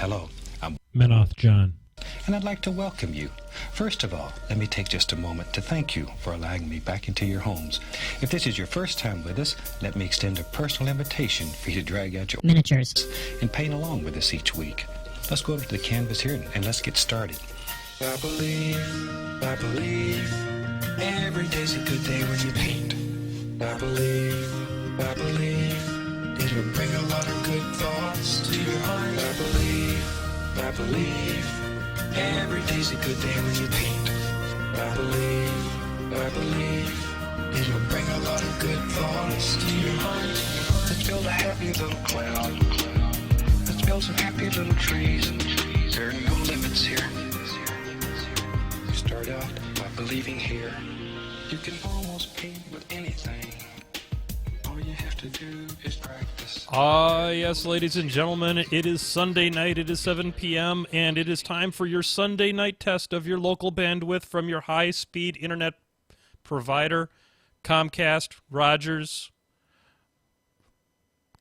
Hello, I'm Menoth John. and I'd like to welcome you. First of all, let me take just a moment to thank you for allowing me back into your homes. If this is your first time with us, let me extend a personal invitation for you to drag out your miniatures and paint along with us each week. Let's go over to the canvas here and let's get started. I believe, every day's a good day when you paint. I believe, it'll bring a lot of good thoughts to your heart. I believe, every day's a good day when you paint. I believe, it'll bring a lot of good thoughts to your heart. Let's build a happy little cloud. Let's build some happy little trees. There are no limits here. You start out by believing here. You can almost paint with anything. All you have to do is practice. Yes, ladies and gentlemen, it is Sunday night, it is 7 p.m., and it is time for your Sunday night test of your local bandwidth from your high-speed internet provider, Comcast, Rogers,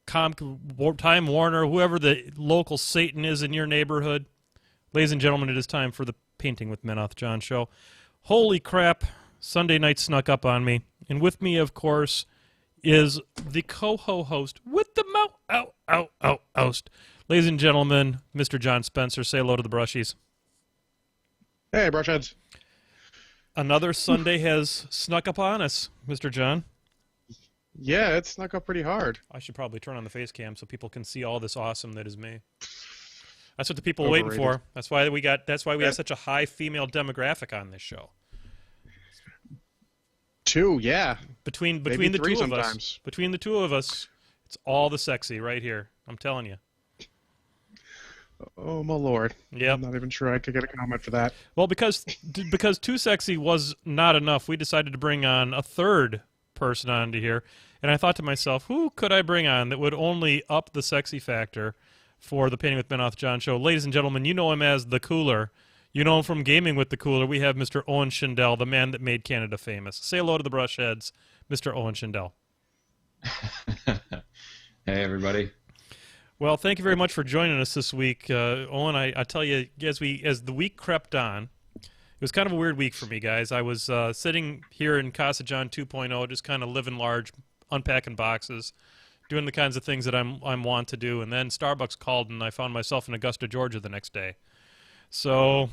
Time Warner, whoever the local Satan is in your neighborhood. Ladies and gentlemen, it is time for the Painting with Menoth John show. Holy crap, Sunday night snuck up on me, and with me, of course, is the co-host with the host. Ladies and gentlemen, Mr. John Spencer, say hello to the brushies. Hey, brushheads. Another Sunday has snuck up on us, Mr. John. Yeah, it snuck up pretty hard. I should probably turn on the face cam so people can see all this awesome that is me. That's what the people are waiting for. That's why we have such a high female demographic on this show. Two, yeah. Between Maybe the three two of sometimes. us, between the two of us, it's all the sexy right here. I'm telling you. Oh, my lord. Yep. I'm not even sure I could get a comment for that. Well, because too sexy was not enough, we decided to bring on a third person onto here, and I thought to myself, who could I bring on that would only up the sexy factor for the Painting with Menoth John show? Ladies and gentlemen, you know him as the Cooler. You know him from Gaming with the Cooler. We have Mr. Owen Schindel, the man that made Canada famous. Say hello to the brushheads, Mr. Owen Schindel. Hey, everybody. Well, thank you very much for joining us this week. Owen, I tell you, as the week crept on, it was kind of a weird week for me, guys. I was sitting here in Casa John 2.0, just kind of living large, unpacking boxes, doing the kinds of things that I'm wont to do, and then Starbucks called, and I found myself in Augusta, Georgia the next day. So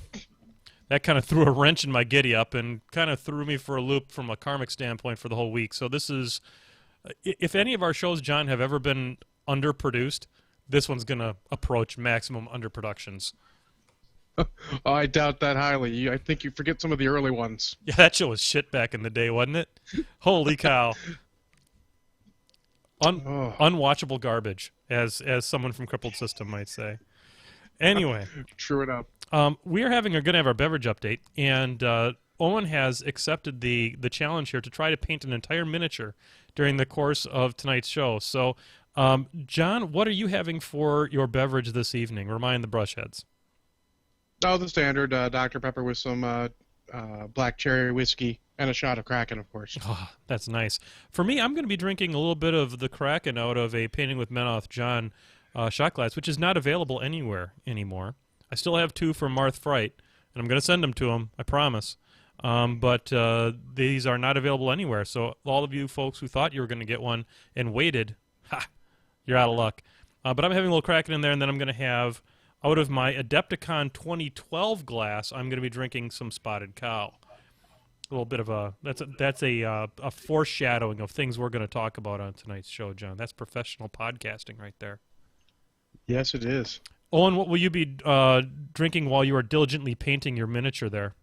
that kind of threw a wrench in my giddy-up and kind of threw me for a loop from a karmic standpoint for the whole week. So this is, if any of our shows, John, have ever been underproduced, this one's going to approach maximum underproductions. Oh, I doubt that highly. I think you forget some of the early ones. Yeah, that show was shit back in the day, wasn't it? Holy cow. Unwatchable garbage, as someone from Crippled System might say. Anyway. True enough. We are going to have our beverage update, and Owen has accepted the challenge here to try to paint an entire miniature during the course of tonight's show. So, John, what are you having for your beverage this evening? Remind the brushheads. Oh, the standard Dr. Pepper with some black cherry whiskey and a shot of Kraken, of course. Oh, that's nice. For me, I'm going to be drinking a little bit of the Kraken out of a Painting with Menoth John shot glass, which is not available anywhere anymore. I still have two from Marth Fright, and I'm going to send them to him, I promise. But these are not available anywhere. So all of you folks who thought you were going to get one and waited, you're out of luck. But I'm having a little Kraken in there, and then I'm going to have, out of my Adepticon 2012 glass, I'm going to be drinking some Spotted Cow. A little bit of that's a foreshadowing of things we're going to talk about on tonight's show, John. That's professional podcasting right there. Yes, it is. Owen, what will you be drinking while you are diligently painting your miniature there?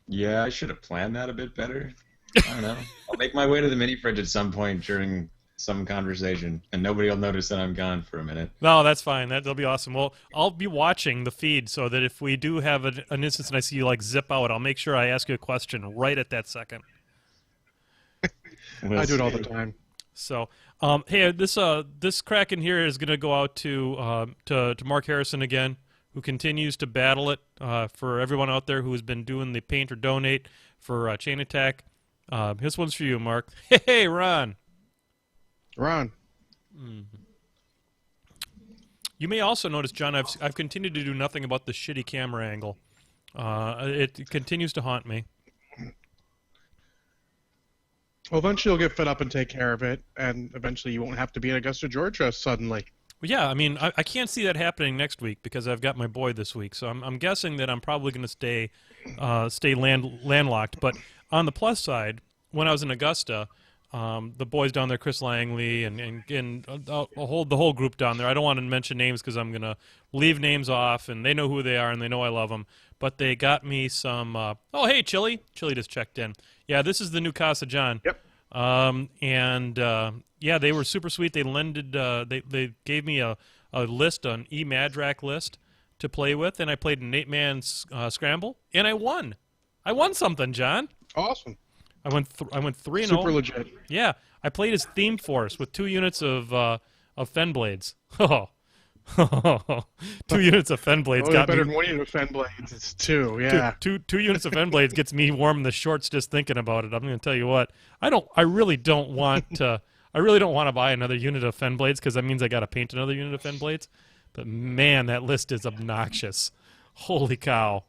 Yeah, I should have planned that a bit better. I don't know. I'll make my way to the mini fridge at some point during some conversation, and nobody will notice that I'm gone for a minute. No, that's fine. That'll be awesome. Well, I'll be watching the feed so that if we do have an instance and I see you like zip out, I'll make sure I ask you a question right at that second. I do it all the time. So, hey, this Kraken here is going to go out to Mark Harrison again, who continues to battle it. For everyone out there who has been doing the paint or donate for Chain Attack, this one's for you, Mark. Hey, Ron. Ron. You may also notice, John, I've continued to do nothing about the shitty camera angle. It continues to haunt me. Well, eventually you'll get fed up and take care of it, and eventually you won't have to be in Augusta, Georgia suddenly. Well, yeah, I mean, I can't see that happening next week because I've got my boy this week. So I'm guessing that I'm probably going to stay landlocked. But on the plus side, when I was in Augusta, the boys down there, Chris Langley and the whole group down there. I don't want to mention names because I'm going to leave names off, and they know who they are and they know I love them. But they got me some. Oh, hey, Chili. Chili just checked in. Yeah, this is the new Casa John. Yep. Yeah, they were super sweet. They they gave me a list, an E-Madrak list to play with, and I played an 8-man scramble, and I won. I won something, John. Awesome. I went 3-0. Super legit. Yeah, I played as Theme Force with 2 units of Fen Blades. Oh, 2 units of Fen Blades got better me. than 1 unit of Fen Blades. It's 2, yeah. Two units of Fen Blades gets me warm in the shorts just thinking about it. I'm going to tell you what. I really don't want to. I really don't want to buy another unit of Fen Blades because that means I got to paint another unit of Fen Blades. But man, that list is obnoxious. Holy cow!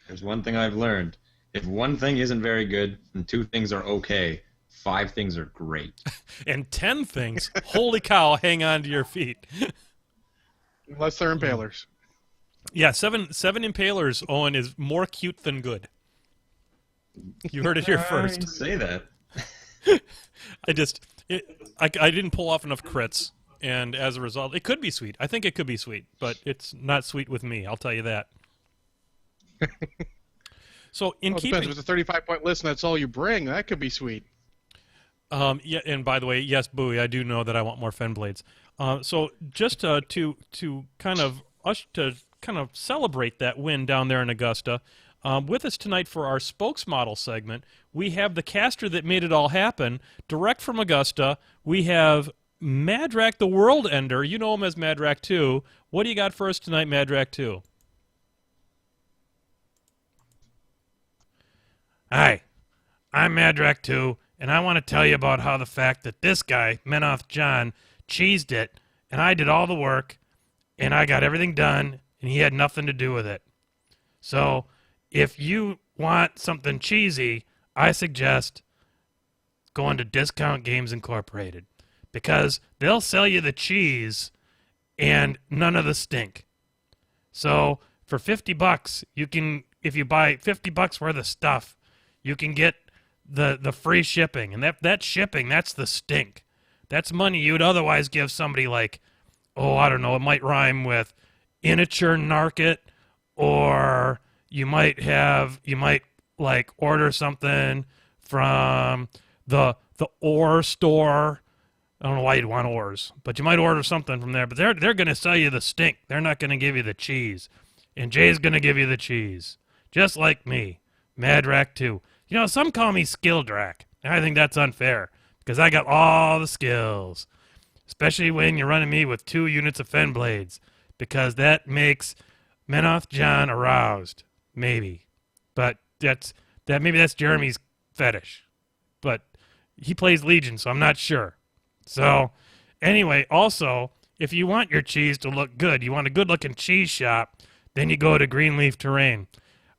There's one thing I've learned: if one thing isn't very good and 2 things are okay, 5 things are great. And 10 things. Holy cow! Hang on to your feet. Unless they're impalers. Yeah, seven impalers. Owen is more cute than good. You heard it here I first. didn't say that. I didn't pull off enough crits, and as a result, it could be sweet. I think it could be sweet, but it's not sweet with me. I'll tell you that. So in keeping, depends. If it's a 35-point list and that's all you bring, that could be sweet. Yeah, and by the way, yes, Bowie, I do know that I want more Fen Blades. So just to kind of celebrate that win down there in Augusta, with us tonight for our spokesmodel segment, we have the caster that made it all happen, direct from Augusta. We have Madrak the World Ender. You know him as Madrak 2. What do you got for us tonight, Madrak 2? Hi, I'm Madrak 2, and I want to tell you about how the fact that this guy, Menoth John, cheesed it, and I did all the work, and I got everything done, and he had nothing to do with it. So, if you want something cheesy, I suggest going to Discount Games Incorporated, because they'll sell you the cheese and none of the stink. So, for $50, you can, if you buy $50 worth of stuff, you can get the free shipping, and that shipping, that's the stink. That's money you'd otherwise give somebody like, oh, I don't know, it might rhyme with Inature Narket, or you might like order something from the ore store. I don't know why you'd want ores, but you might order something from there. But they're going to sell you the stink. They're not going to give you the cheese. And Jay's going to give you the cheese, just like me, Madrak 2. You know, some call me Skilldrak, and I think that's unfair because I got all the skills, especially when you're running me with 2 units of Fen Blades, because that makes Menoth John aroused, maybe. But maybe that's Jeremy's fetish. But he plays Legion, so I'm not sure. So, anyway, also, if you want your cheese to look good, you want a good-looking cheese shop, then you go to Greenleaf Terrain.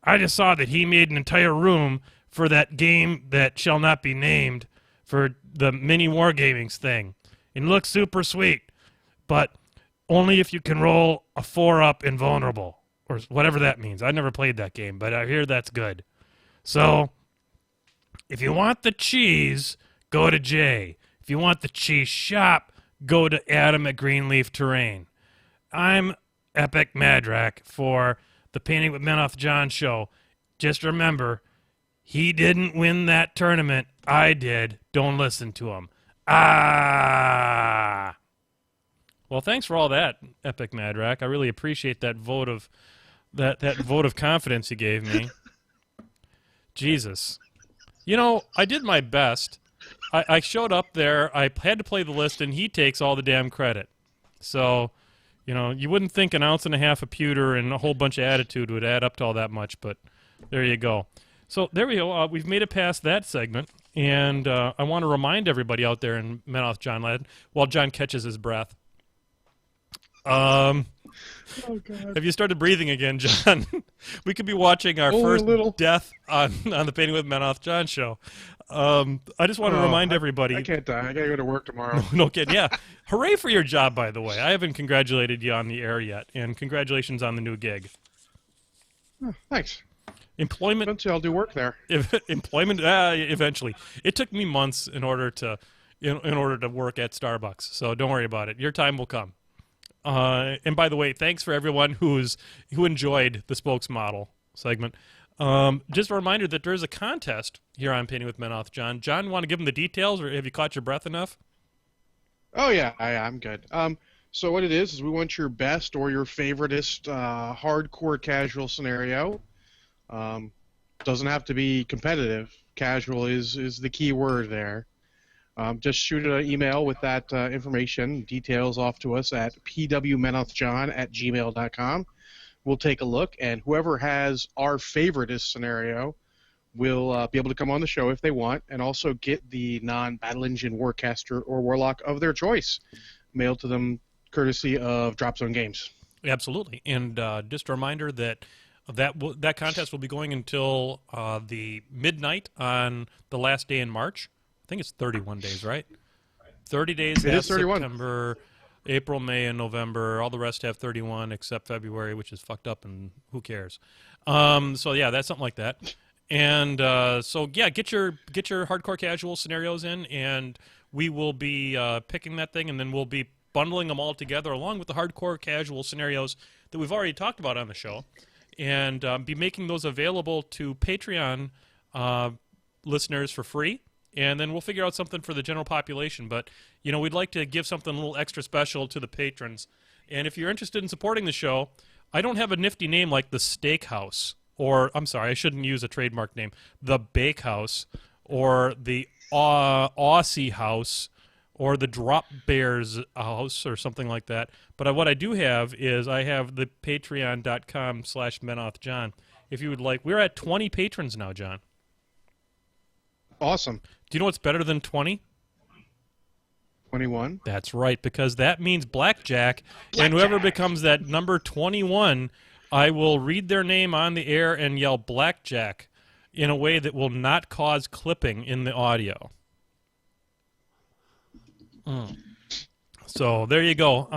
I just saw that he made an entire room for that game that shall not be named for the mini wargamings thing. It looks super sweet, but only if you can roll a 4-up invulnerable, or whatever that means. I never played that game, but I hear that's good. So, if you want the cheese, go to Jay. If you want the cheese shop, go to Adam at Greenleaf Terrain. I'm Epic Madrak for the Painting with Menoth John show. Just remember, he didn't win that tournament. I did. Don't listen to him. Ah! Well, thanks for all that, Epic Madrak. I really appreciate that vote of that vote of confidence you gave me. Jesus. You know, I did my best. I showed up there. I had to play the list, and he takes all the damn credit. So, you know, you wouldn't think an ounce and a half of pewter and a whole bunch of attitude would add up to all that much, but there you go. So there we go. We've made it past that segment, and I want to remind everybody out there in Menoth John Land, while John catches his breath, Oh God. Have you started breathing again, John? We could be watching our Only a first little. death on the Painting with Menoth John show. I just want to remind everybody. I can't die. I gotta go to work tomorrow. No kidding. Yeah. Hooray for your job, by the way. I haven't congratulated you on the air yet, and congratulations on the new gig. Oh, thanks. Employment. Eventually, I'll do work there. Employment. Eventually, it took me months in order to work at Starbucks. So don't worry about it. Your time will come. And by the way, thanks for everyone who enjoyed the spokesmodel segment. Just a reminder that there is a contest here on Painting with Menoth, John. John, want to give them the details, or have you caught your breath enough? Oh yeah, I'm good. So what it is we want your best or your favoritist hardcore casual scenario. Doesn't have to be competitive. Casual is the key word there. Just shoot an email with that information, details off to us at pwmenothjohn@gmail.com. We'll take a look, and whoever has our favoritist scenario will be able to come on the show if they want, and also get the non-Battle Engine Warcaster or Warlock of their choice mailed to them courtesy of Drop Zone Games. Absolutely. And just a reminder that contest will be going until the midnight on the last day in March. I think it's 31 days, right? 30 days. It is 31. September, April, May, and November. All the rest have 31 except February, which is fucked up, and who cares? So yeah, that's something like that. And so yeah, get your hardcore casual scenarios in, and we will be picking that thing, and then we'll be bundling them all together along with the hardcore casual scenarios that we've already talked about on the show, and be making those available to Patreon listeners for free. And then we'll figure out something for the general population. But, we'd like to give something a little extra special to the patrons. And if you're interested in supporting the show, I don't have a nifty name like the Steakhouse. Or, I'm sorry, I shouldn't use a trademark name. The Bakehouse. Or the Aussie House. Or the Drop Bears House. Or something like that. But what I do have is I have the patreon.com/MenothJohn. If you would like, we're at 20 patrons now, John. Awesome. Do you know what's better than 20? 21. That's right, because that means blackjack, and whoever becomes that number 21, I will read their name on the air and yell blackjack in a way that will not cause clipping in the audio. So there you go.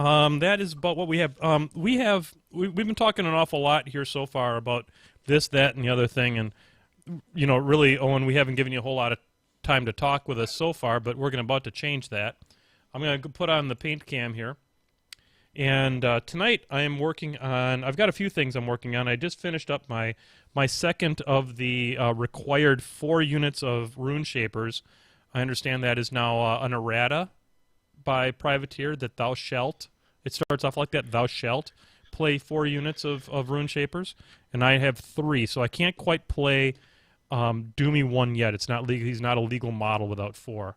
That is about what we have. We've been talking an awful lot here so far about this, that, and the other thing, and really, Owen, we haven't given you a whole lot of time to talk with us so far, but we're about to change that. I'm going to put on the paint cam here. And tonight I am working on, I've got a few things I'm working on. I just finished up my second of the required 4 units of Rune Shapers. I understand that is now an errata by Privateer, that thou shalt. It starts off like that, thou shalt play 4 units of Rune Shapers. And I have 3, so I can't quite play Doomy 1 yet. It's not legal. He's not a legal model without 4.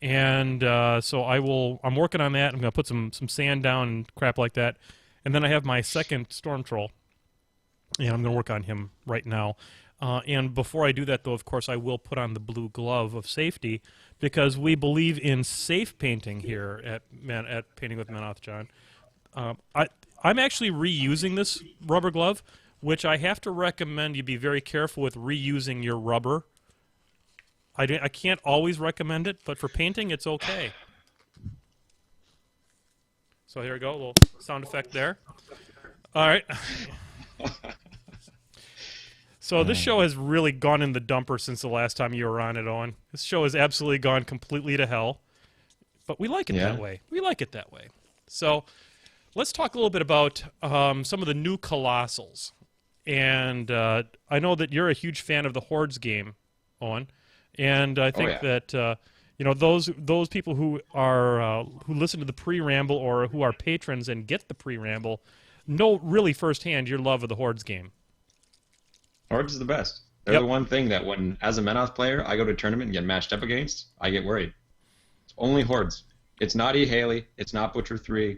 And so I'm working on that. I'm going to put some sand down and crap like that. And then I have my second Storm Troll, and I'm going to work on him right now. And before I do that, though, of course, I will put on the blue glove of safety, because we believe in safe painting here at Painting with Menoth, John. I'm actually reusing this rubber glove, which I have to recommend you be very careful with reusing your rubber. I can't always recommend it, but for painting, it's okay. So here we go, a little sound effect there. All right. So this show has really gone in the dumper since the last time you were on it, Owen. This show has absolutely gone completely to hell. But we like it that way. We like it that way. So let's talk a little bit about some of the new Colossals. And I know that you're a huge fan of the Hordes game, Owen. And I think that those people who are who listen to the pre-ramble or who are patrons and get the pre-ramble know really firsthand your love of the Hordes game. Hordes is the best. They're the one thing that when, as a Menoth player, I go to a tournament and get matched up against, I get worried. It's only Hordes. It's not E. Haley. It's not Butcher 3.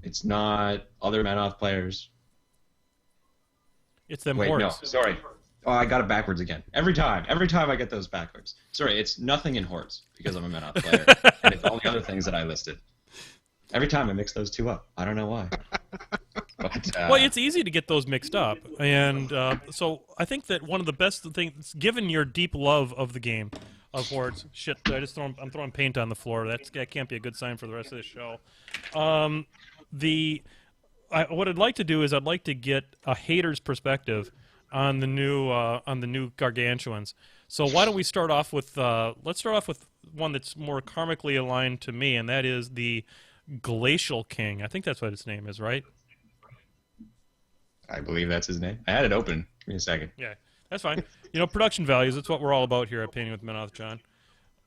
It's not other Menoth players. It's them Wait, Hordes. no, sorry. Oh, I got it backwards again. Every time I get those backwards. Sorry, it's nothing in Hordes because I'm a Menoth player, and it's all the other things that I listed. Every time I mix those two up. I don't know why. But, Well, it's easy to get those mixed up, and so I think that one of the best things, given your deep love of the game, of Hordes, shit, I'm throwing paint on the floor. That can't be a good sign for the rest of the show. What I'd like to do is I'd like to get a hater's perspective on the new Gargantuans. So why don't we start off with let's start off with one that's more karmically aligned to me, and that is the Glacial King. I think that's what its name is, right? I believe that's his name. I had it open. Give me a second. Yeah, that's fine. You know, production values, that's what we're all about here at Painting with Menoth, John.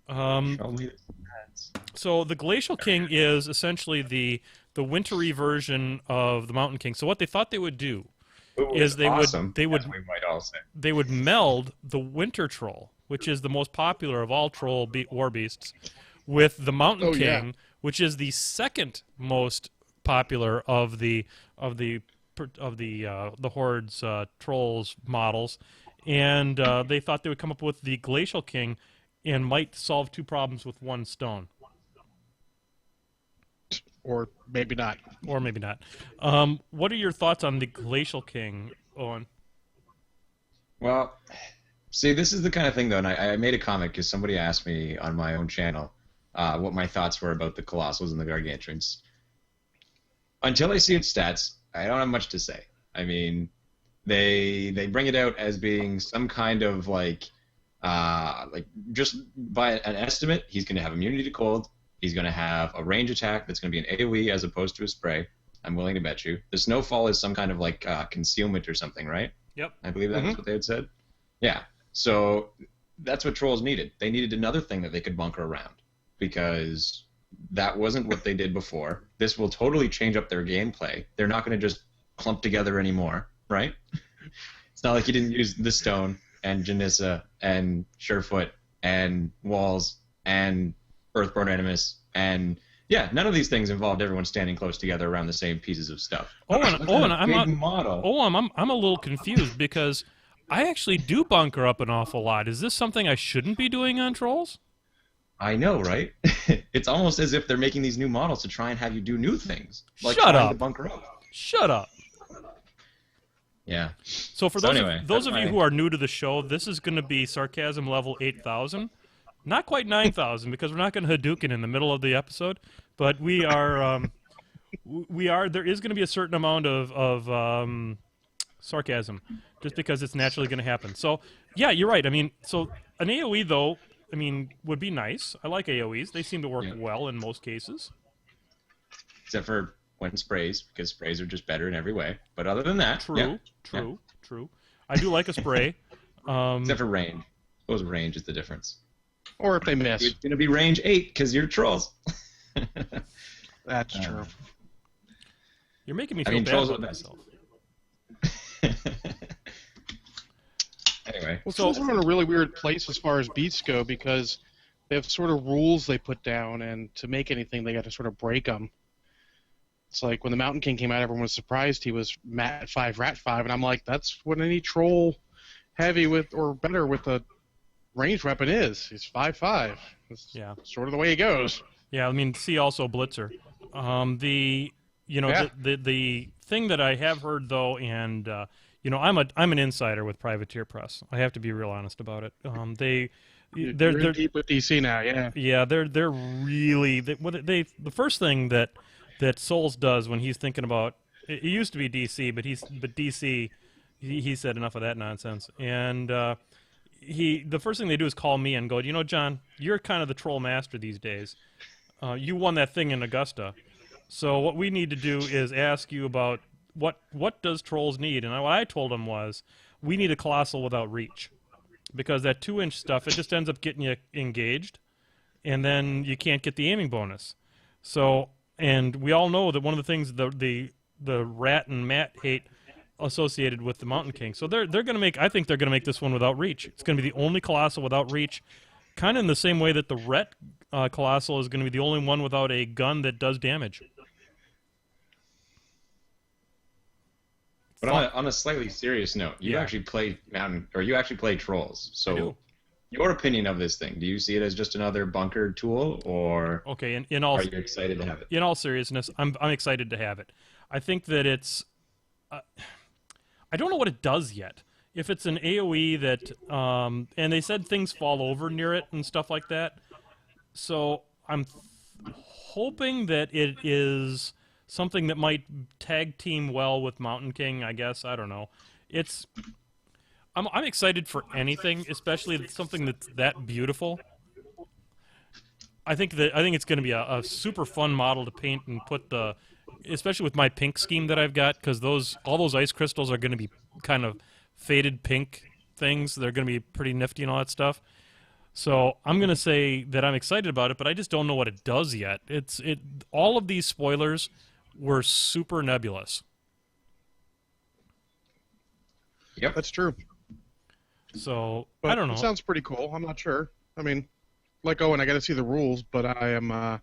Show me the stats. So the Glacial King is essentially the wintry version of the Mountain King. So what they thought they would do is they would we might all say. they would meld the Winter Troll, which is the most popular of all troll war beasts, with the Mountain King, which is the second most popular of the Hordes trolls models, and they thought they would come up with the Glacial King, and might solve two problems with one stone. Or maybe not. Or maybe not. What are your thoughts on the Glacial King, Owen? Well, see, this is the kind of thing, though, and I made a comment because somebody asked me on my own channel what my thoughts were about the Colossals and the Gargantuans. Until I see its stats, I don't have much to say. I mean, they bring it out as being some kind of like just by an estimate, he's going to have immunity to cold. He's going to have a range attack that's going to be an AoE as opposed to a spray. I'm willing to bet you. The snowfall is some kind of like concealment or something, right? Yep. I believe that's what they had said. Yeah. So that's what trolls needed. They needed another thing that they could bunker around, because that wasn't what they did before. This will totally change up their gameplay. They're not going to just clump together anymore, right? It's not like you didn't use the Stone and Janissa and Surefoot and Walls and Earthborn Animus, and yeah, none of these things involved everyone standing close together around the same pieces of stuff. I'm a little confused because I actually do bunker up an awful lot. Is this something I shouldn't be doing on trolls? I know, right? It's almost as if they're making these new models to try and have you do new things, like Shut trying up. to bunker up. Shut up. Yeah. So for those of you who are new to the show, this is going to be sarcasm level 8,000. Not quite 9,000 because we're not going to Hadouken in the middle of the episode, but we are. There is going to be a certain amount of sarcasm, just because it's naturally going to happen. So yeah, you're right. I mean, so an AOE though, I mean, would be nice. I like AOEs. They seem to work well in most cases. Except for when sprays, because sprays are just better in every way. But other than that, True. I do like a spray. Except for range. I suppose range is the difference. Or if they miss. It's going to be range 8 because you're trolls. That's true. You're making me feel bad about myself. Anyway. Well, trolls are in a really weird place as far as beats go, because they have sort of rules they put down, and to make anything, they got to sort of break them. It's like when the Mountain King came out, everyone was surprised he was Mat 5, Rat 5, and I'm like, that's what any troll heavy with, or better with a ranged weapon is. He's 5/5. That's sort of the way he goes. Yeah, I mean, see also Blitzer. The thing that I have heard though, and I'm an insider with Privateer Press. I have to be real honest about it. They're deep with DC now, yeah. Yeah, they're really the first thing that Souls does when he's thinking about it used to be DC, but DC he said enough of that nonsense, and the first thing they do is call me and go, John, you're kind of the troll master these days. You won that thing in Augusta, so what we need to do is ask you about what does trolls need, and what I told them was we need a colossal without reach. Because that 2-inch stuff, it just ends up getting you engaged, and then you can't get the aiming bonus. So, and we all know that one of the things the Rat and Matt hate associated with the Mountain King. So they're going to make, I think they're going to make this one without reach. It's going to be the only Colossal without reach, kind of in the same way that the Ret Colossal is going to be the only one without a gun that does damage. But on a slightly serious note, you actually play trolls. So, your opinion of this thing? Do you see it as just another bunkered tool, or are you excited to have it? In all seriousness, I'm excited to have it. I think that it's. I don't know what it does yet. If it's an AOE that, and they said things fall over near it and stuff like that. So I'm hoping that it is something that might tag team well with Mountain King. I guess I don't know. I'm excited for anything, especially something that's that beautiful. I think it's going to be a super fun model to paint and put especially with my pink scheme that I've got, because all those ice crystals are going to be kind of faded pink things. They're going to be pretty nifty and all that stuff. So I'm going to say that I'm excited about it, but I just don't know what it does yet. All of these spoilers were super nebulous. Yep, That's true. So But I don't know. It sounds pretty cool. I'm not sure. I mean, like Owen, I got to see the rules, but I am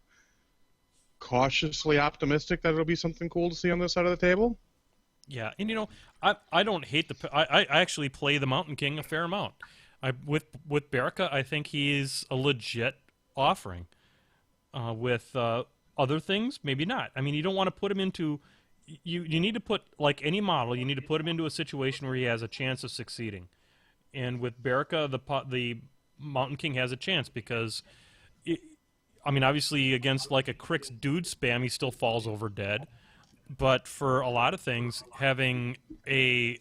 cautiously optimistic that it'll be something cool to see on this side of the table. Yeah, and I don't hate I actually play the Mountain King a fair amount. With Berica, I think he's a legit offering. With other things, maybe not. I mean, you don't want to put him into. You need to put, like any model, you need to put him into a situation where he has a chance of succeeding. And with Berica, the Mountain King has a chance because, obviously against like a Crix dude spam, he still falls over dead. But for a lot of things, having a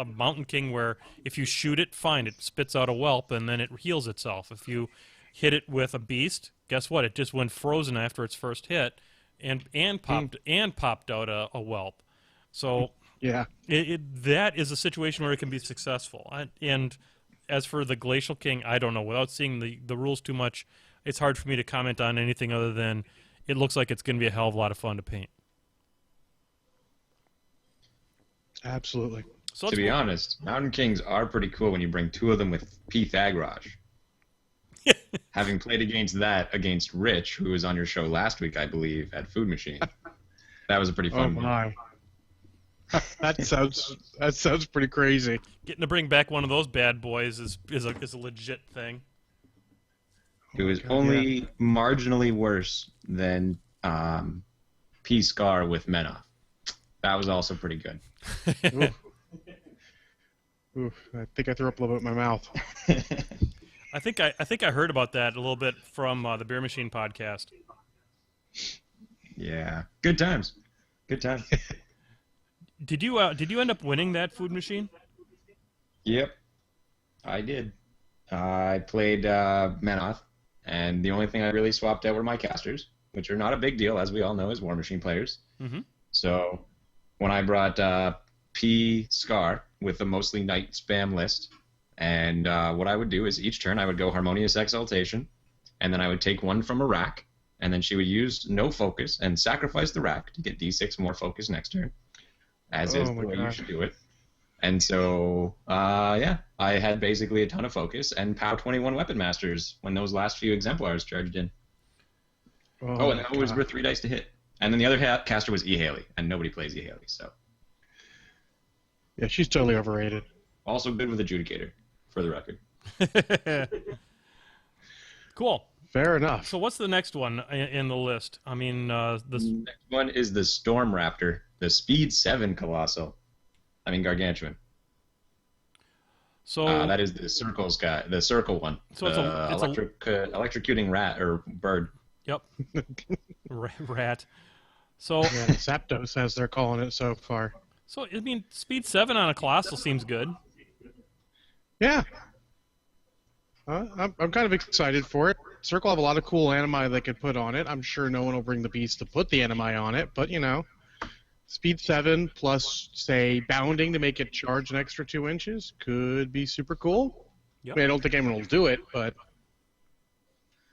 Mountain King where if you shoot it, fine, it spits out a whelp and then it heals itself. If you hit it with a beast, guess what? It just went frozen after its first hit and popped out a whelp. So Yeah. That is a situation where it can be successful. And as for the Glacial King, I don't know. Without seeing the rules too much, it's hard for me to comment on anything other than it looks like it's going to be a hell of a lot of fun to paint. Absolutely. So to be honest, Mountain Kings are pretty cool when you bring two of them with Pythagoras. Having played against Rich, who was on your show last week, I believe, at Food Machine. That was a pretty fun one. My. that sounds pretty crazy. Getting to bring back one of those bad boys is a legit thing. It was only marginally worse than P-Scar with Menoth. That was also pretty good. Oof, I think I threw up a little bit in my mouth. I think I heard about that a little bit from the Beer Machine podcast. Yeah, good times. Good times. Did you end up winning that Food Machine? Yep, I did. I played Menoth, and the only thing I really swapped out were my casters, which are not a big deal, as we all know, as Warmachine players. Mm-hmm. So when I brought P-Scar with a mostly Knight spam list, and what I would do is each turn I would go Harmonious Exaltation, and then I would take one from a rack, and then she would use no focus and sacrifice the rack to get D6 more focus next turn, as is the way you should do it. And so, I had basically a ton of focus and POW 21 Weapon Masters when those last few exemplars charged in. And that was worth 3 dice to hit. And then the other caster was E. Haley, and nobody plays E. Haley, so. Yeah, she's totally overrated. Also good with Adjudicator, for the record. Cool. Fair enough. So what's the next one in the list? I mean, The next one is the Storm Raptor, the Speed 7 Colossal. Gargantuan. So that is the circles guy, the circle one. So it's electrocuting rat or bird. Yep. Rat. So Yeah, Zapdos, as they're calling it so far. So Speed 7 on a Colossal seems good. Yeah. I'm kind of excited for it. Circle have a lot of cool animi they could put on it. I'm sure no one will bring the beast to put the animi on it, but Speed 7 plus, say, bounding to make it charge an extra 2 inches could be super cool. Yep. I don't think anyone will do it, but...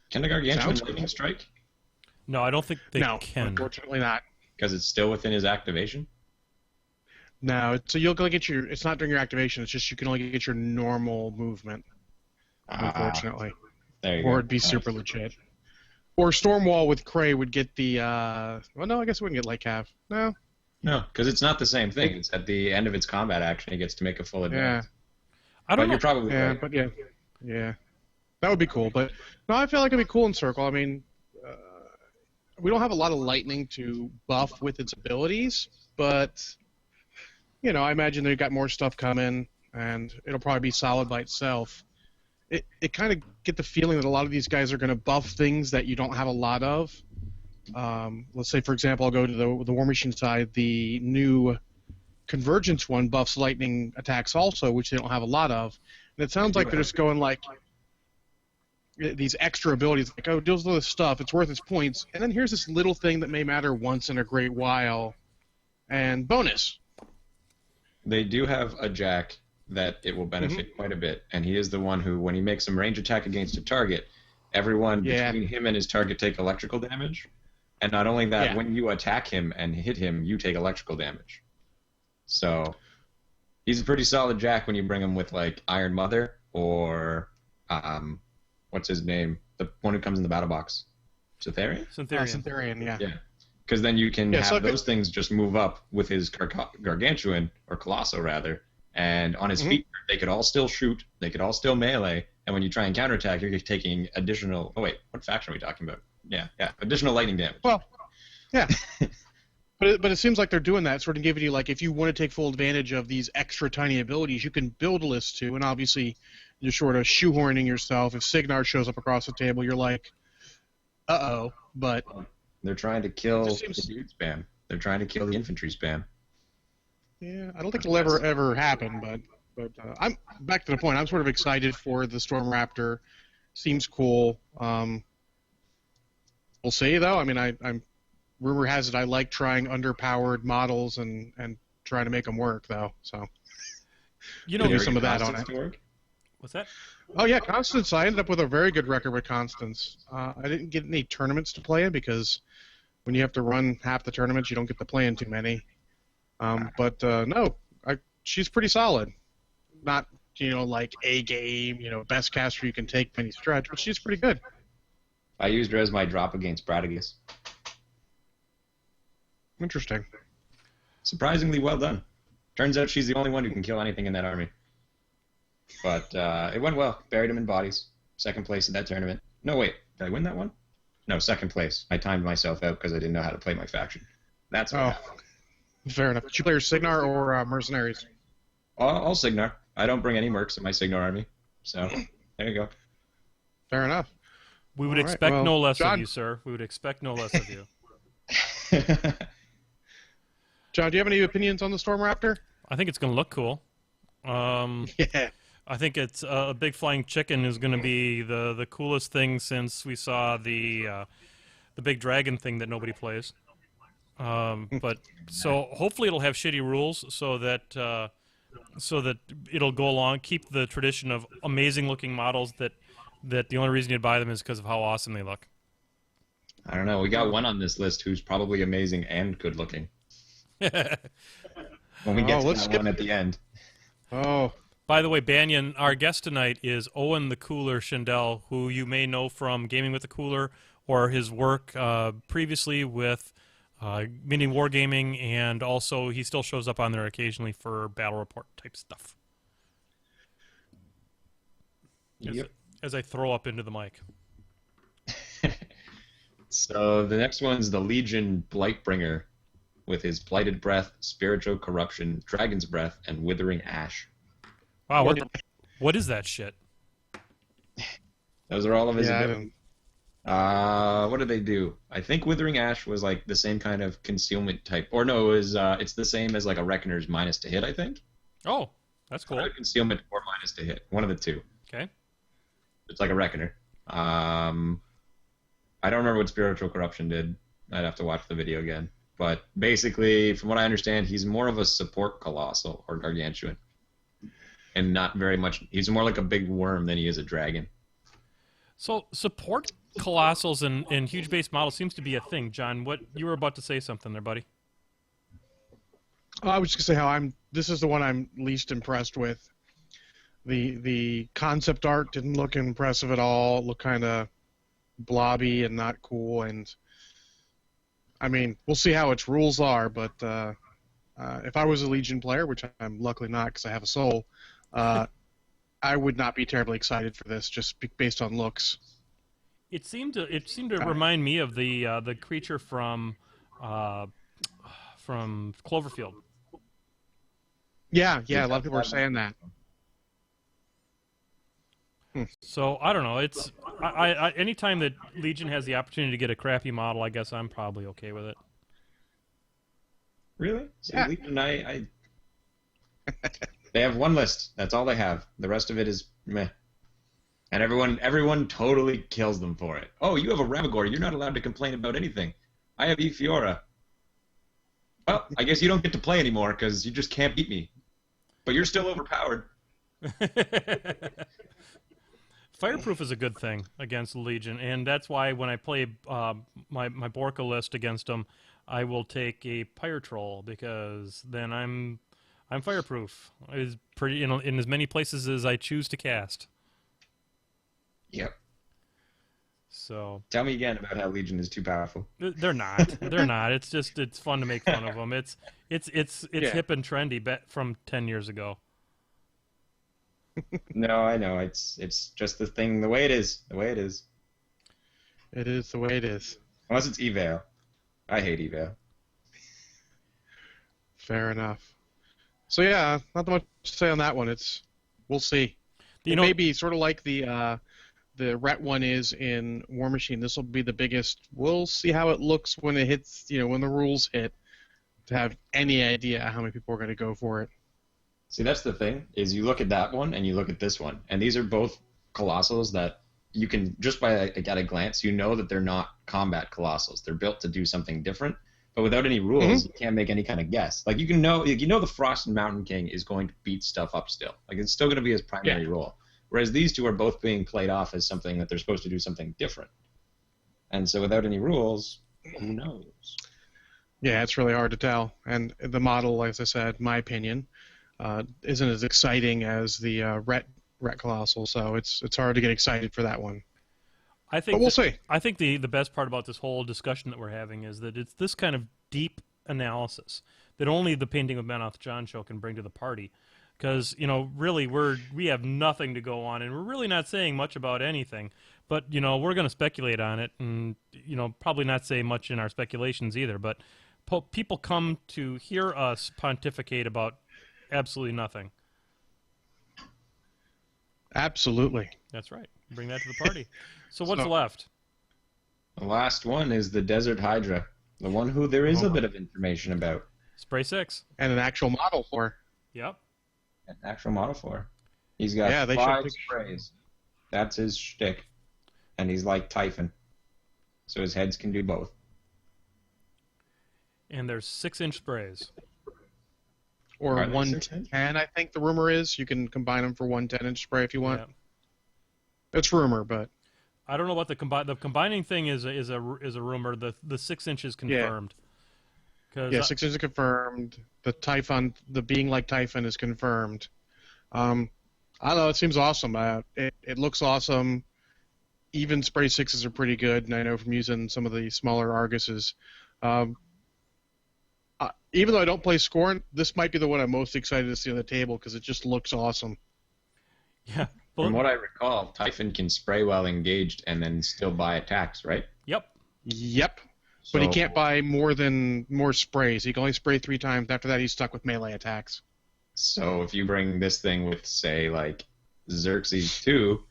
Can the Gargantuan lightning strike? No, I don't think they can. Unfortunately not. Because it's still within his activation? No, so you'll go get your... It's not during your activation, it's just you can only get your normal movement, unfortunately. There you or go. it'd be super legit. Or Stormwall with Cray would get the... well, no, I guess it wouldn't get Lake Half. No. No, because it's not the same thing. It's at the end of its combat action, he gets to make a full advance. I don't know. You're probably right. But yeah. That would be cool. But no, I feel like it'd be cool in Circle. we don't have a lot of lightning to buff with its abilities, but I imagine they've got more stuff coming, and it'll probably be solid by itself. It kind of get the feeling that a lot of these guys are going to buff things that you don't have a lot of. Let's say, for example, I'll go to the Warmachine side. The new Convergence one buffs lightning attacks also, which they don't have a lot of. And it sounds like they're just going like these extra abilities, like, oh, it deals with this stuff, it's worth its points, and then here's this little thing that may matter once in a great while, and bonus. They do have a Jack that it will benefit quite a bit, and he is the one who, when he makes some range attack against a target, everyone between him and his target take electrical damage, and not only that, when you attack him and hit him, you take electrical damage. So he's a pretty solid Jack when you bring him with, like, Iron Mother or what's his name? The one who comes in the battle box. Cytherea? Cytherea, yeah. Yeah. Because then you can have those things just move up with his Gargantuan, or Colosso rather, and on his feet, they could all still shoot, they could all still melee, and when you try and counterattack, you're taking additional... Oh wait, what faction are we talking about? Yeah, additional lightning damage. Well, yeah. But it seems like they're doing that, sort of giving you, like, if you want to take full advantage of these extra tiny abilities, you can build a list too, and obviously you're sort of shoehorning yourself. If Signar shows up across the table, you're like, uh-oh, but... They're trying to kill the dude spam. They're trying to kill the infantry spam. Yeah, I don't think it'll ever happen, but I'm back to the point. I'm sort of excited for the Storm Raptor. Seems cool. We'll see, though. I mean, I'm rumor has it I like trying underpowered models and trying to make them work, though. So maybe some of that on it. What's that? Oh yeah, Constance. I ended up with a very good record with Constance. I didn't get any tournaments to play in because when you have to run half the tournaments, you don't get to play in too many. But no, she's pretty solid. Not like a game, best caster you can take by any stretch, but she's pretty good. I used her as my drop against Bradigus. Interesting. Surprisingly well done. Turns out she's the only one who can kill anything in that army. But it went well. Buried him in bodies. Second place in that tournament. No, wait. Did I win that one? No, second place. I timed myself out because I didn't know how to play my faction. That's what happened. Fair enough. Did you play your Signar or Mercenaries? All Signar. I don't bring any mercs in my Signar army. So, there you go. Fair enough. We would expect no less of you, sir. We would expect no less of you. John, do you have any opinions on the Storm Raptor? I think it's going to look cool. Yeah. I think it's a big flying chicken is going to be the coolest thing since we saw the big dragon thing that nobody plays. But so hopefully it'll have shitty rules so that it'll go along, keep the tradition of amazing looking models that the only reason you'd buy them is because of how awesome they look. I don't know. We got one on this list who's probably amazing and good looking. When we get to that one at the end. Oh. By the way, Banyan, our guest tonight is Owen the Cooler Schindel, who you may know from Gaming with the Cooler or his work previously with Mini Wargaming, and also he still shows up on there occasionally for battle report type stuff. As I throw up into the mic. So the next one's the Legion Blightbringer with his Blighted Breath, Spiritual Corruption, Dragon's Breath, and Withering Ash. Wow, what is that shit? Those are all of his abilities. What did they do? I think Withering Ash was like the same kind of concealment type. Or no, it's the same as like a Reckoner's minus to hit, I think. Oh, that's cool. Concealment or minus to hit. One of the two. Okay. It's like a Reckoner. I don't remember what Spiritual Corruption did. I'd have to watch the video again. But basically, from what I understand, he's more of a support Colossal or Gargantuan. And not very much... He's more like a big worm than he is a dragon. So, support Colossals and huge base models seems to be a thing. John, you were about to say something there, buddy. I was just going to say this is the one I'm least impressed with. The concept art didn't look impressive at all. It looked kind of blobby and not cool. And, I mean, we'll see how its rules are, but if I was a Legion player, which I'm luckily not because I have a soul, I would not be terribly excited for this just based on looks. It seemed to remind me of the creature uh, from Cloverfield. Yeah, a lot of people are saying that. So I don't know. It's anytime that Legion has the opportunity to get a crappy model, I guess I'm probably okay with it. Really? See, Yeah. Legion, I they have one list. That's all they have. The rest of it is meh. And everyone totally kills them for it. Oh, you have a Ravagore. You're not allowed to complain about anything. I have Efiora. Well, I guess you don't get to play anymore because you just can't beat me. But you're still overpowered. Fireproof is a good thing against the Legion, and that's why when I play my Borka list against them, I will take a Pyre Troll because then I'm fireproof. It's pretty in as many places as I choose to cast. Yep. So Tell me again about how Legion is too powerful. they're not. They're not. It's just it's fun to make fun of them. It's hip and trendy from 10 years ago. No, I know. It's just the thing, the way it is. The way it is. It is the way it is. Unless it's eval. I hate eval. Fair enough. So yeah, not much to say on that one. We'll see. It may be sort of like the Ret one is in Warmachine. This will be the biggest. We'll see how it looks when it hits. When the rules hit, to have any idea how many people are going to go for it. See, that's the thing, is you look at that one and you look at this one, and these are both Colossals that you can, just by at a glance, you know that they're not combat Colossals. They're built to do something different, but without any rules, you can't make any kind of guess. Like, you know the Frost and Mountain King is going to beat stuff up still. Like, it's still going to be his primary role. Whereas these two are both being played off as something that they're supposed to do something different. And so without any rules, who knows? Yeah, it's really hard to tell. And the model, as I said, my opinion, isn't as exciting as the Ret Colossal, so it's hard to get excited for that one. But we'll see. I think the best part about this whole discussion that we're having is that it's this kind of deep analysis that only the Painting with Menoth John show can bring to the party. Because, really, we have nothing to go on, and we're really not saying much about anything. But, we're going to speculate on it, and, probably not say much in our speculations either. But people come to hear us pontificate about absolutely nothing. Absolutely. That's right. Bring that to the party. So what's left? The last one is the Desert Hydra, the one who there is a bit of information about. Spray 6. And an actual model for. Yep. An actual model for. He's got 5 sprays. That's his shtick. And he's like Typhon. So his heads can do both. And there's 6-inch sprays. Or 110, I think the rumor is. You can combine them for 110-inch spray if you want. Yeah. It's rumor, but I don't know about the combining thing is a rumor. The 6 inches confirmed. Yeah, 6 inches confirmed. The Typhon, the being like Typhon, is confirmed. I don't know. It seems awesome. It looks awesome. Even spray 6s are pretty good, and I know from using some of the smaller Arguses. Even though I don't play Scorn, this might be the one I'm most excited to see on the table because it just looks awesome. Yeah. From what I recall, Typhon can spray while engaged and then still buy attacks, right? Yep. So, but he can't buy more sprays. He can only spray 3 times. After that, he's stuck with melee attacks. So if you bring this thing with, say, like Xerxes 2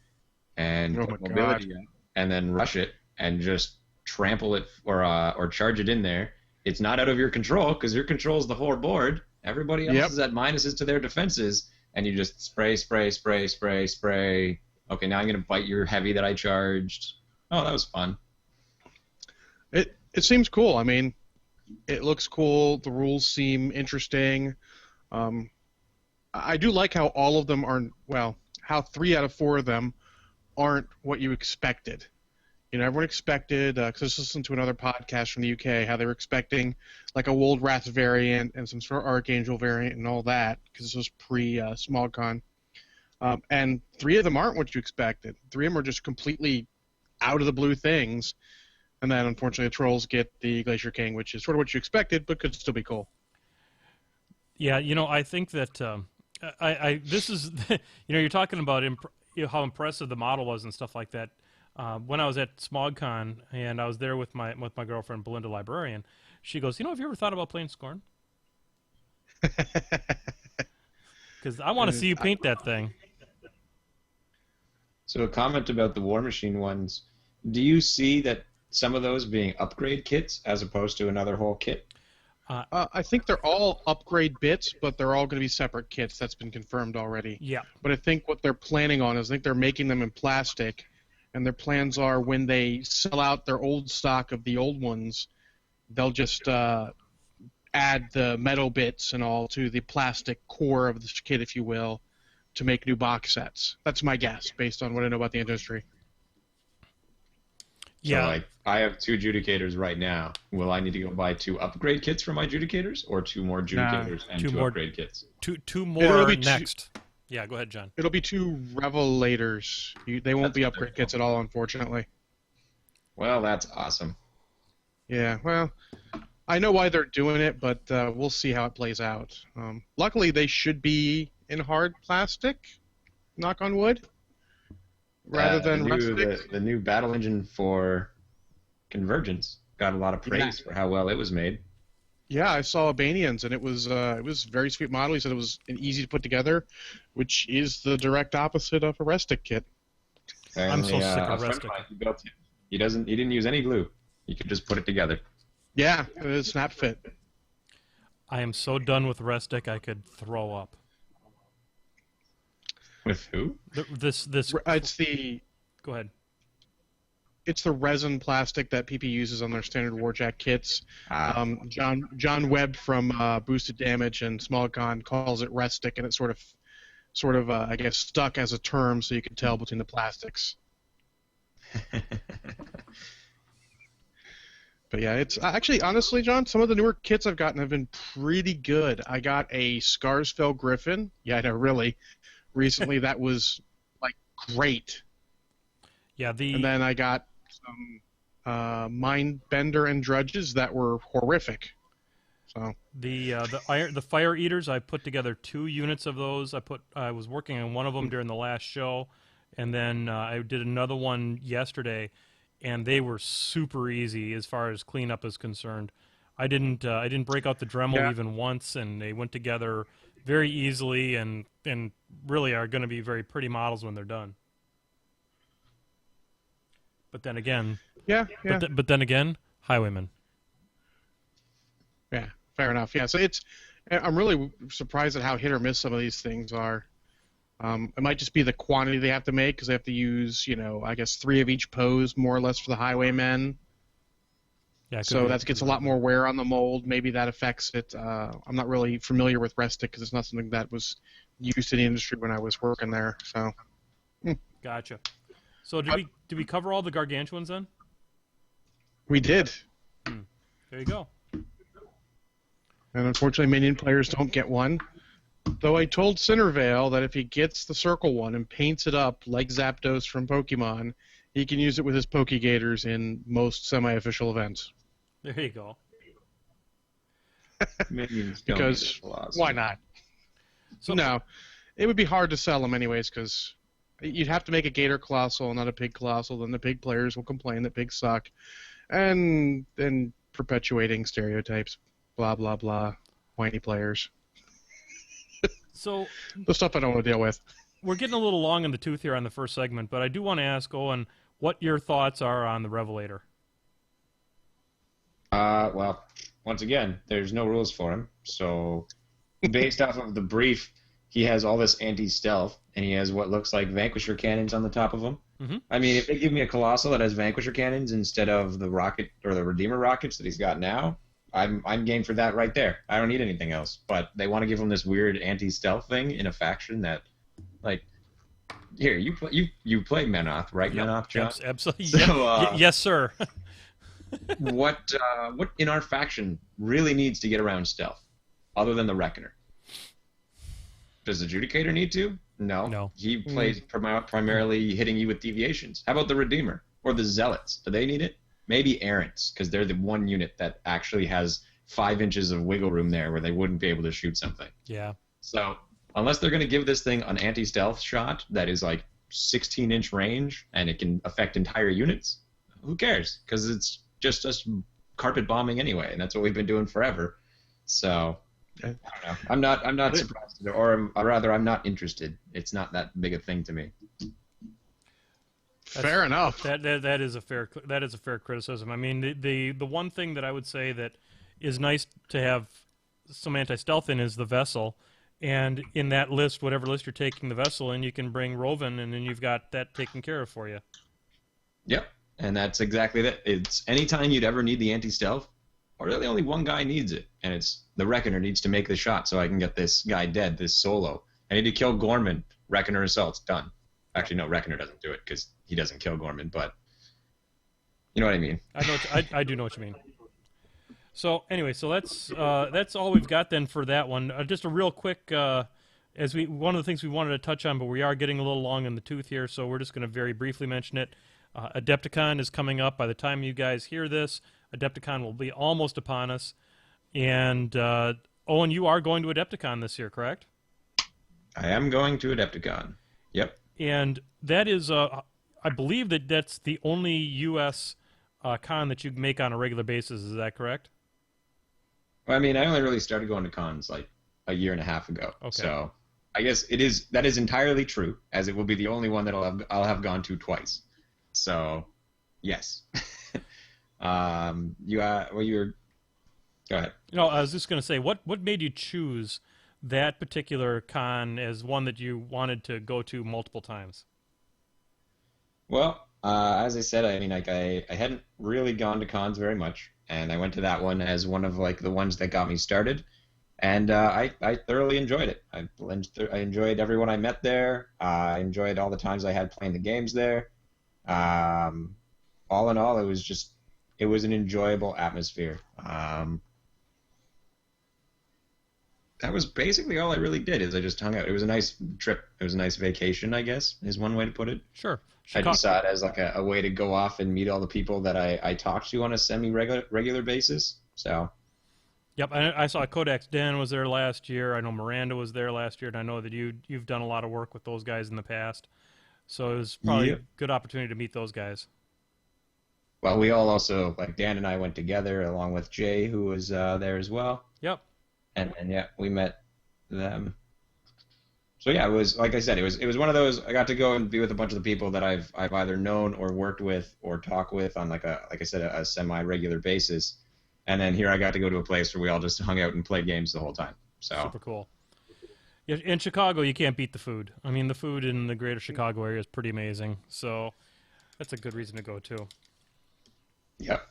and put mobility in, and then rush it and just trample it or charge it in there, it's not out of your control because your control is the whole board. Everybody else is at minuses to their defenses, and you just spray. Okay, now I'm going to bite your heavy that I charged. Oh, that was fun. It seems cool. I mean, it looks cool. The rules seem interesting. I do like how all of them aren't, how 3 out of 4 of them aren't what you expected. Everyone expected, because I was listening to another podcast from the UK, how they were expecting like a Wold Wrath variant and some sort of Archangel variant and all that, because this was pre-SmogCon. And 3 of them aren't what you expected. 3 of them are just completely out of the blue things. And then, unfortunately, the Trolls get the Glacier King, which is sort of what you expected, but could still be cool. Yeah, I think that this is, you're talking about how impressive the model was and stuff like that. when I was at SmogCon and I was there with my girlfriend Belinda Librarian, she goes, have you ever thought about playing Scorn? Because I want to see you paint that thing. So a comment about the Warmachine ones. Do you see that some of those being upgrade kits as opposed to another whole kit? I think they're all upgrade bits, but they're all going to be separate kits. That's been confirmed already. Yeah. But I think what they're planning on is I think they're making them in plastic, and their plans are when they sell out their old stock of the old ones, they'll just add the metal bits and all to the plastic core of the kit, if you will, to make new box sets. That's my guess, based on what I know about the industry. Yeah. So, like, I have 2 Judicators right now. Will I need to go buy 2 upgrade kits for my Judicators, or 2 more Judicators and 2 upgrade kits? Two more next. Yeah, go ahead, John. It'll be 2 Revelators. They won't be upgrade kits at all, unfortunately. Well, that's awesome. Yeah, well, I know why they're doing it, but we'll see how it plays out. Luckily, they should be in hard plastic, knock on wood, rather than rustic. The new battle engine for Convergence got a lot of praise for how well it was made. Yeah, I saw Albanians, and it was a very sweet model. He said it was easy to put together, which is the direct opposite of a Restic kit. And I'm so sick of a friend Restic. mine, he built it. He didn't use any glue. He could just put it together. Yeah, it is snap fit. I am so done with Restic, I could throw up. With who? It's the Go ahead. It's the resin plastic that PP uses on their standard Warjack kits. John Webb from Boosted Damage and SmallCon calls it Restic, and it's sort of I guess stuck as a term, so you can tell between the plastics. But yeah, it's actually, honestly, John, some of the newer kits I've gotten have been pretty good. I got a Scarsfell Griffin. Yeah, I know, really. Recently, that was like great. Yeah, and then I got some Mindbender and Drudges that were horrific. So the Fire Eaters, I put together 2 units of those. I was working on one of them during the last show, and then I did another one yesterday, and they were super easy as far as cleanup is concerned. I didn't break out the Dremel even once, and they went together very easily, and really are going to be very pretty models when they're done. But then again, But then again, Highwaymen. Yeah, fair enough. Yeah, so I'm really surprised at how hit or miss some of these things are. It might just be the quantity they have to make, because they have to use, I guess 3 of each pose more or less for the Highwaymen. Yeah, so that gets a lot more wear on the mold. Maybe that affects it. I'm not really familiar with Restic because it's not something that was used in the industry when I was working there. So. Gotcha. So did we cover all the Gargantuans then? We did. There you go. And unfortunately, minion players don't get one. Though I told Cindervale that if he gets the circle one and paints it up like Zapdos from Pokemon, he can use it with his Pokegators in most semi-official events. There you go. Minions because why not? So, no, it would be hard to sell them anyways, because you'd have to make a Gator Colossal, not a Pig Colossal. Then the Pig players will complain that pigs suck, and then perpetuating stereotypes. Blah blah blah. Whiny players. So the stuff I don't want to deal with. We're getting a little long in the tooth here on the first segment, but I do want to ask Owen what your thoughts are on the Revelator. Well, once again, there's no rules for him. So, based off of the brief, he has all this anti-stealth, and he has what looks like Vanquisher cannons on the top of him. Mm-hmm. I mean, if they give me a Colossal that has Vanquisher cannons instead of the rocket or the Redeemer rockets that he's got now, I'm game for that right there. I don't need anything else. But they want to give him this weird anti-stealth thing in a faction that, like, here you play Menoth, right, yep. Menoth, John? Absolutely. So, yes, sir. what in our faction really needs to get around stealth, other than the Reckoner? Does the Judicator need to? No. He plays primarily hitting you with deviations. How about the Redeemer or the Zealots? Do they need it? Maybe Errants, because they're the one unit that actually has 5 inches of wiggle room there where they wouldn't be able to shoot something. Yeah. So unless they're going to give this thing an anti-stealth shot that is like 16-inch range and it can affect entire units, who cares? Because it's just us carpet bombing anyway, and that's what we've been doing forever. So I don't know. I'm not surprised, or rather, I'm not interested. It's not that big a thing to me. Fair enough. That is a fair criticism. I mean, the one thing that I would say that is nice to have some anti-stealth in is the vessel, and in that list, whatever list you're taking the vessel in, you can bring Roven, and then you've got that taken care of for you. Yep, and that's exactly that. It's anytime you'd ever need the anti-stealth, or really only one guy needs it, and it's the Reckoner needs to make the shot so I can get this guy dead, this solo. I need to kill Gorman. Reckoner assault's done. Actually, no, Reckoner doesn't do it because he doesn't kill Gorman, but you know what I mean. I do know what you mean. So anyway, so that's all we've got then for that one. Just a real quick, one of the things we wanted to touch on, but we are getting a little long in the tooth here, so we're just going to very briefly mention it. Adepticon is coming up. By the time you guys hear this, Adepticon will be almost upon us. And Owen, you are going to Adepticon this year, correct? I am going to Adepticon. Yep. And that is, I believe that's the only U.S. Con that you make on a regular basis. Is that correct? Well, I mean, I only really started going to cons like a year and a half ago. Okay. So I guess that is entirely true, as it will be the only one that I'll have gone to twice. So, yes. Go ahead. No, I was just going to say, what made you choose that particular con as one that you wanted to go to multiple times? Well, as I said, I mean, like I hadn't really gone to cons very much, and I went to that one as one of like the ones that got me started, and I thoroughly enjoyed it. I enjoyed everyone I met there. I enjoyed all the times I had playing the games there. All in all, it was an enjoyable atmosphere. That was basically all I really did. Is I just hung out. It was a nice trip. It was a nice vacation, I guess, is one way to put it. Sure. I just saw it as like a way to go off and meet all the people that I talk to on a semi-regular basis. So. Yep, I saw Kodak's Den was there last year. I know Miranda was there last year, and I know that you've done a lot of work with those guys in the past. So it was probably a good opportunity to meet those guys. Well, we all also, like Dan and I went together along with Jay, who was there as well. Yep. And yeah, we met them. So yeah, it was like I said, it was one of those. I got to go and be with a bunch of the people that I've either known or worked with or talk with on like I said, a semi-regular basis. And then here I got to go to a place where we all just hung out and played games the whole time. So super cool. Yeah, in Chicago, you can't beat the food. I mean, the food in the greater Chicago area is pretty amazing. So that's a good reason to go too. Yep.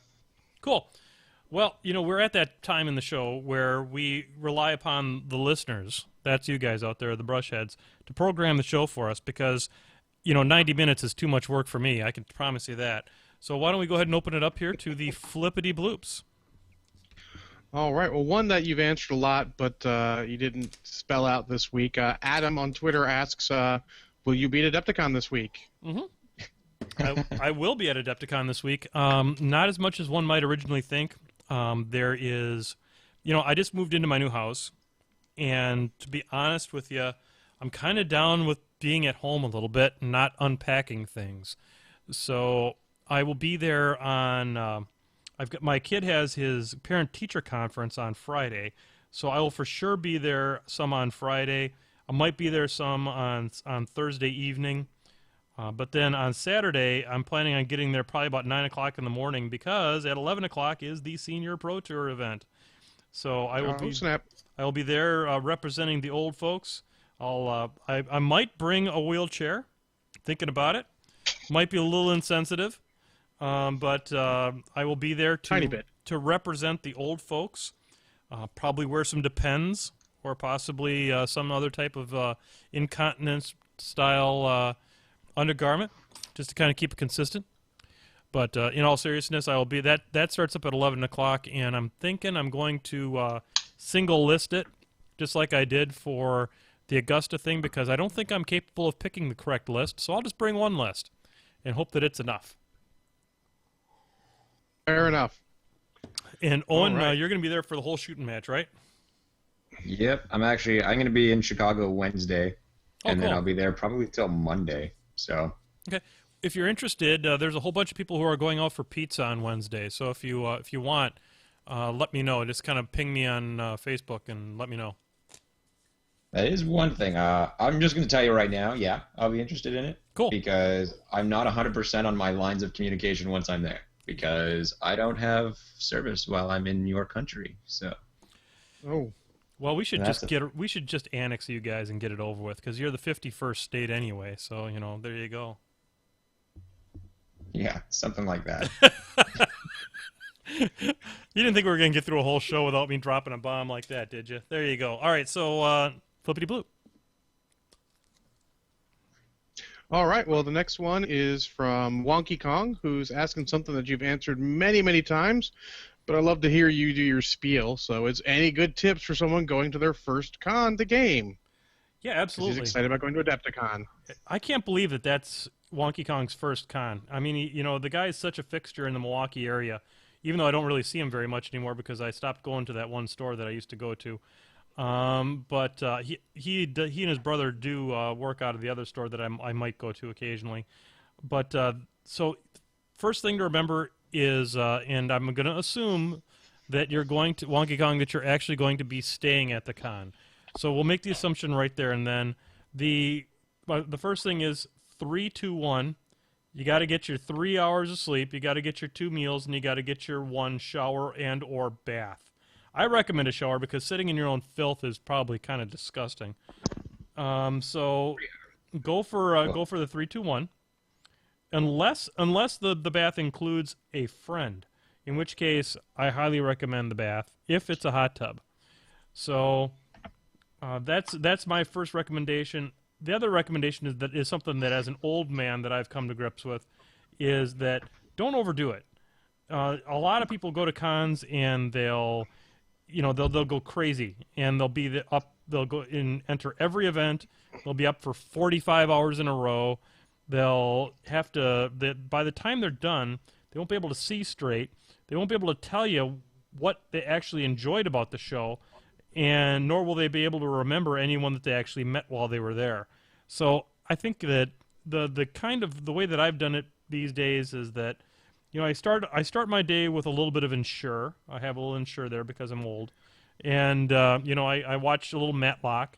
Cool. Well, we're at that time in the show where we rely upon the listeners, that's you guys out there, the brushheads, to program the show for us because, 90 minutes is too much work for me. I can promise you that. So why don't we go ahead and open it up here to the Flippity Bloops. All right. Well, one that you've answered a lot, but you didn't spell out this week. Adam on Twitter asks, will you be at Adepticon this week? Mm-hmm. I will be at Adepticon this week. Not as much as one might originally think. There is, I just moved into my new house, and to be honest with you, I'm kind of down with being at home a little bit and not unpacking things. So I will be there on, my kid has his parent-teacher conference on Friday, so I will for sure be there some on Friday. I might be there some on Thursday evening. But then on Saturday, I'm planning on getting there probably about 9 o'clock in the morning because at 11 o'clock is the Senior Pro Tour event. So I will be there representing the old folks. I might bring a wheelchair, thinking about it. Might be a little insensitive, but I will be there Tiny bit. to represent the old folks. Probably wear some Depends or possibly some other type of incontinence-style undergarment, just to kind of keep it consistent. But in all seriousness, I will be that starts up at 11 o'clock, and I'm thinking I'm going to single list it, just like I did for the Augusta thing, because I don't think I'm capable of picking the correct list. So I'll just bring one list and hope that it's enough. Fair enough. And Owen, you're going to be there for the whole shooting match, right? Yep, I'm going to be in Chicago Wednesday, and cool. then I'll be there probably till Monday. So Okay. If you're interested, there's a whole bunch of people who are going out for pizza on Wednesday. So if you want, let me know. Just kind of ping me on Facebook and let me know. that is one thing. I'm just going to tell you right now, yeah, I'll be interested in it. Cool. Because I'm not 100% on my lines of communication once I'm there. Because I don't have service while I'm in your country. So. Oh. Well, we should we should just annex you guys and get it over with because you're the 51st state anyway. So there you go. Yeah, something like that. You didn't think we were gonna get through a whole show without me dropping a bomb like that, did you? There you go. All right, so flippity blue. All right. Well, the next one is from Wonky Kong, who's asking something that you've answered many, many times, but I'd love to hear you do your spiel. So, it's any good tips for someone going to their first con to game? Yeah, absolutely. He's excited about going to Adepticon. I can't believe that that's Wonky Kong's first con. I mean, the guy is such a fixture in the Milwaukee area, even though I don't really see him very much anymore because I stopped going to that one store that I used to go to. But he and his brother do work out of the other store that I might go to occasionally. But so first thing to remember is, and I'm going to assume that you're going to Wonky Kong that you're actually going to be staying at the con. So we'll make the assumption right there, and then the first thing is 3, 2, 1. You got to get your 3 hours of sleep. You got to get your 2 meals, and you got to get your 1 shower and or bath. I recommend a shower because sitting in your own filth is probably kind of disgusting. So go for the 3, 2, 1. Unless the bath includes a friend, in which case I highly recommend the bath if it's a hot tub. So that's my first recommendation. The other recommendation is something that as an old man that I've come to grips with is that don't overdo it. A lot of people go to cons and they'll go crazy and they'll go and enter every event. They'll be up for 45 hours in a row. They'll have to by the time they're done, they won't be able to see straight. They won't be able to tell you what they actually enjoyed about the show, and nor will they be able to remember anyone that they actually met while they were there. So I think that the way that I've done it these days is that I start my day with a little bit of Ensure. I have a little Ensure there because I'm old, and I watch a little Matlock,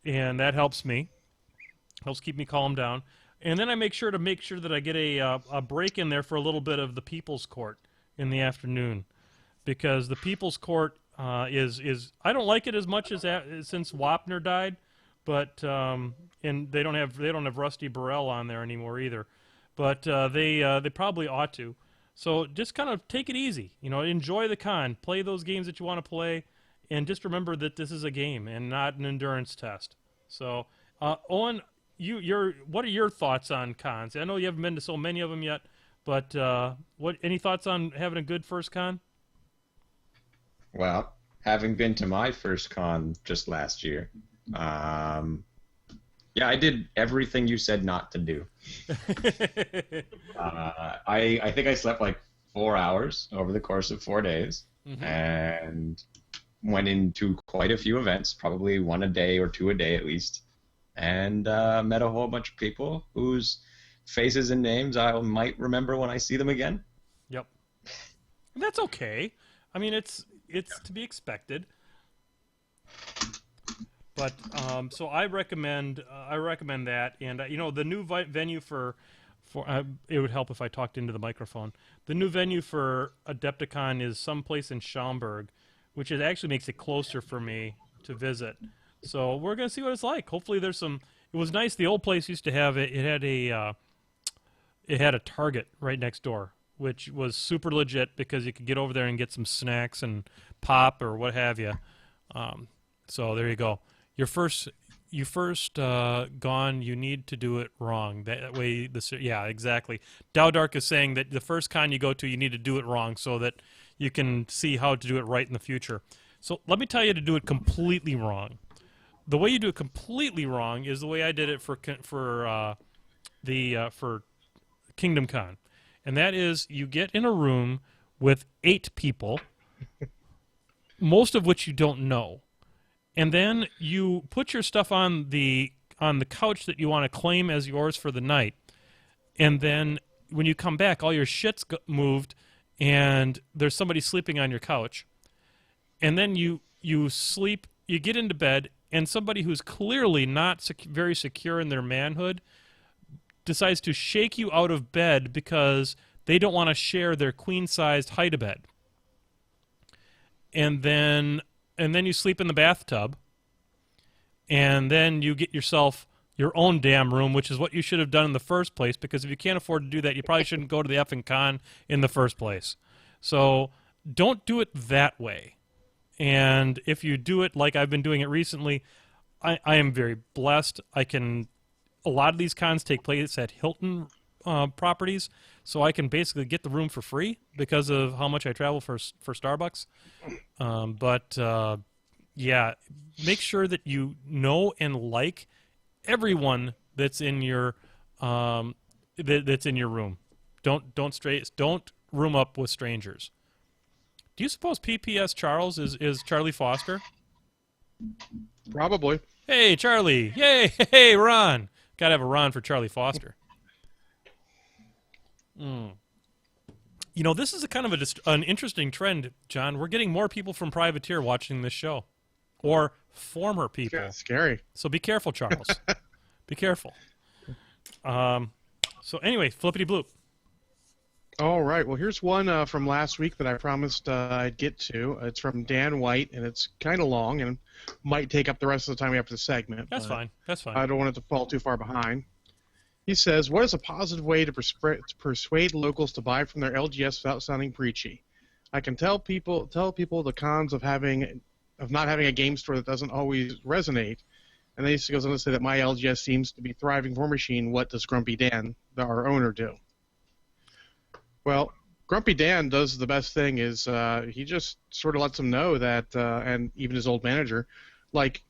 and that helps keep me calm down. And then I make sure that I get a break in there for a little bit of the People's Court in the afternoon, because the People's Court is I don't like it as much as since Wapner died, but and they don't have Rusty Burrell on there anymore either, but they probably ought to. So just kind of take it easy, enjoy the con, play those games that you want to play, and just remember that this is a game and not an endurance test. So Owen, what are your thoughts on cons? I know you haven't been to so many of them yet, but any thoughts on having a good first con? Well, having been to my first con just last year, yeah, I did everything you said not to do. I think I slept like 4 hours over the course of 4 days, and went into quite a few events, probably 1 a day or 2 a day at least, and met a whole bunch of people whose faces and names I might remember when I see them again. Yep. That's okay. I mean, it's to be expected. But so I recommend that, and the new venue for it would help if I talked into the microphone. The new venue for Adepticon is someplace in Schaumburg, which actually makes it closer for me to visit. So we're gonna see what it's like. Hopefully, there's some. It was nice. The old place used to have it. It had a Target right next door, which was super legit because you could get over there and get some snacks and pop or what have you. So there you go. You first gone. You need to do it wrong. That way, yeah, exactly. Dowdark is saying that the first con you go to, you need to do it wrong so that you can see how to do it right in the future. So let me tell you to do it completely wrong. The way you do it completely wrong is the way I did it for Kingdom Con, and that is you get in a room with 8 people, most of which you don't know, and then you put your stuff on the on the couch that you want to claim as yours for the night, and then when you come back, all your shit's moved, and there's somebody sleeping on your couch, and then you sleep, you get into bed, and somebody who's clearly not very secure in their manhood decides to shake you out of bed because they don't want to share their queen-sized hide-a-bed. And then you sleep in the bathtub, and then you get yourself your own damn room, which is what you should have done in the first place, because if you can't afford to do that, you probably shouldn't go to the effing con in the first place. So don't do it that way. And if you do it like I've been doing it recently, I am very blessed. A lot of these cons take place at Hilton properties, so I can basically get the room for free because of how much I travel for Starbucks. Yeah, make sure that you know and like everyone that's in your that's in your room. Don't room up with strangers. Do you suppose PPS Charles is Charlie Foster? Probably. Hey, Charlie! Yay! Hey, Ron! Gotta have a Ron for Charlie Foster. You know, this is a kind of an interesting trend, John. We're getting more people from Privateer watching this show. Or former people. Yeah, scary. So be careful, Charles. Be careful. So anyway, flippity bloop. All right. Well, here's one from last week that I promised I'd get to. It's from Dan White, and it's kind of long and might take up the rest of the time after the segment. That's fine. That's fine. I don't want it to fall too far behind. He says, what is a positive way to persuade locals to buy from their LGS without sounding preachy? I can tell people the cons of not having a game store that doesn't always resonate. And then he goes on to say that my LGS seems to be thriving. Warmachine, what does Grumpy Dan, our owner, do? Well, Grumpy Dan does the best thing is he just sort of lets them know that, and even his old manager, like,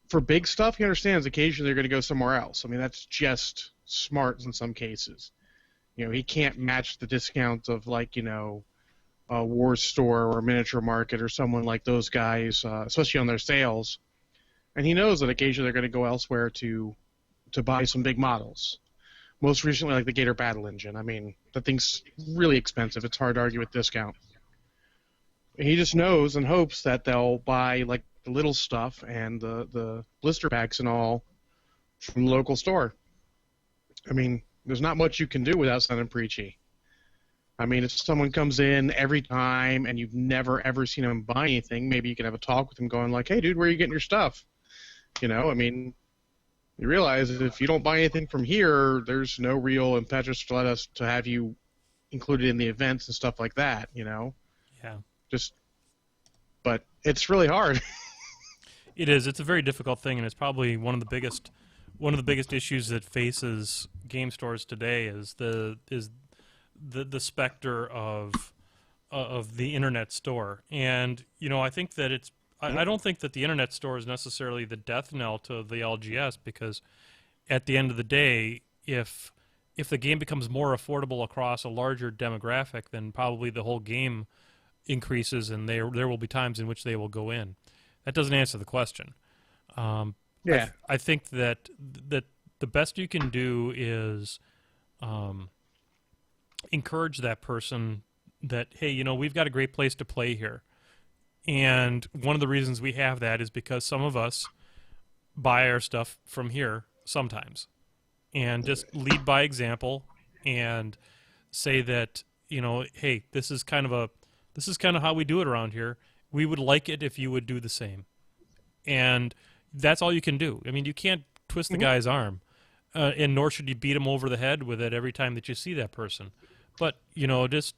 for big stuff, he understands occasionally they're going to go somewhere else. I mean, that's just smart in some cases. You know, he can't match the discount of, like, you know, a War Store or a Miniature Market or someone like those guys, especially on their sales. And he knows that occasionally they're going to go elsewhere to buy some big models. Most recently, like the Gator Battle Engine. I mean, that thing's really expensive. It's hard to argue with discount. He just knows and hopes that they'll buy, like, the little stuff and the blister packs and all from the local store. I mean, there's not much you can do without sounding preachy. I mean, if someone comes in every time and you've never, ever seen them buy anything, maybe you can have a talk with them going like, hey, dude, where are you getting your stuff? You know, I mean, you realize that if you don't buy anything from here, there's no real impetus to let us to have you included in the events and stuff like that, you know? Yeah. But it's really hard. It is. It's a very difficult thing, and it's probably one of the biggest issues that faces game stores today is the specter of the internet store. And you know, I think that I don't think that the internet store is necessarily the death knell to the LGS, because at the end of the day, if the game becomes more affordable across a larger demographic, then probably the whole game increases, and there will be times in which they will go in. That doesn't answer the question. Yeah. I think that the best you can do is encourage that person that, hey, you know, we've got a great place to play here. And one of the reasons we have that is because some of us buy our stuff from here sometimes. And just lead by example and say that, you know, hey, this is kind of how we do it around here. We would like it if you would do the same. And that's all you can do. I mean, you can't twist the guy's arm, and nor should you beat him over the head with it every time that you see that person. But, you know, just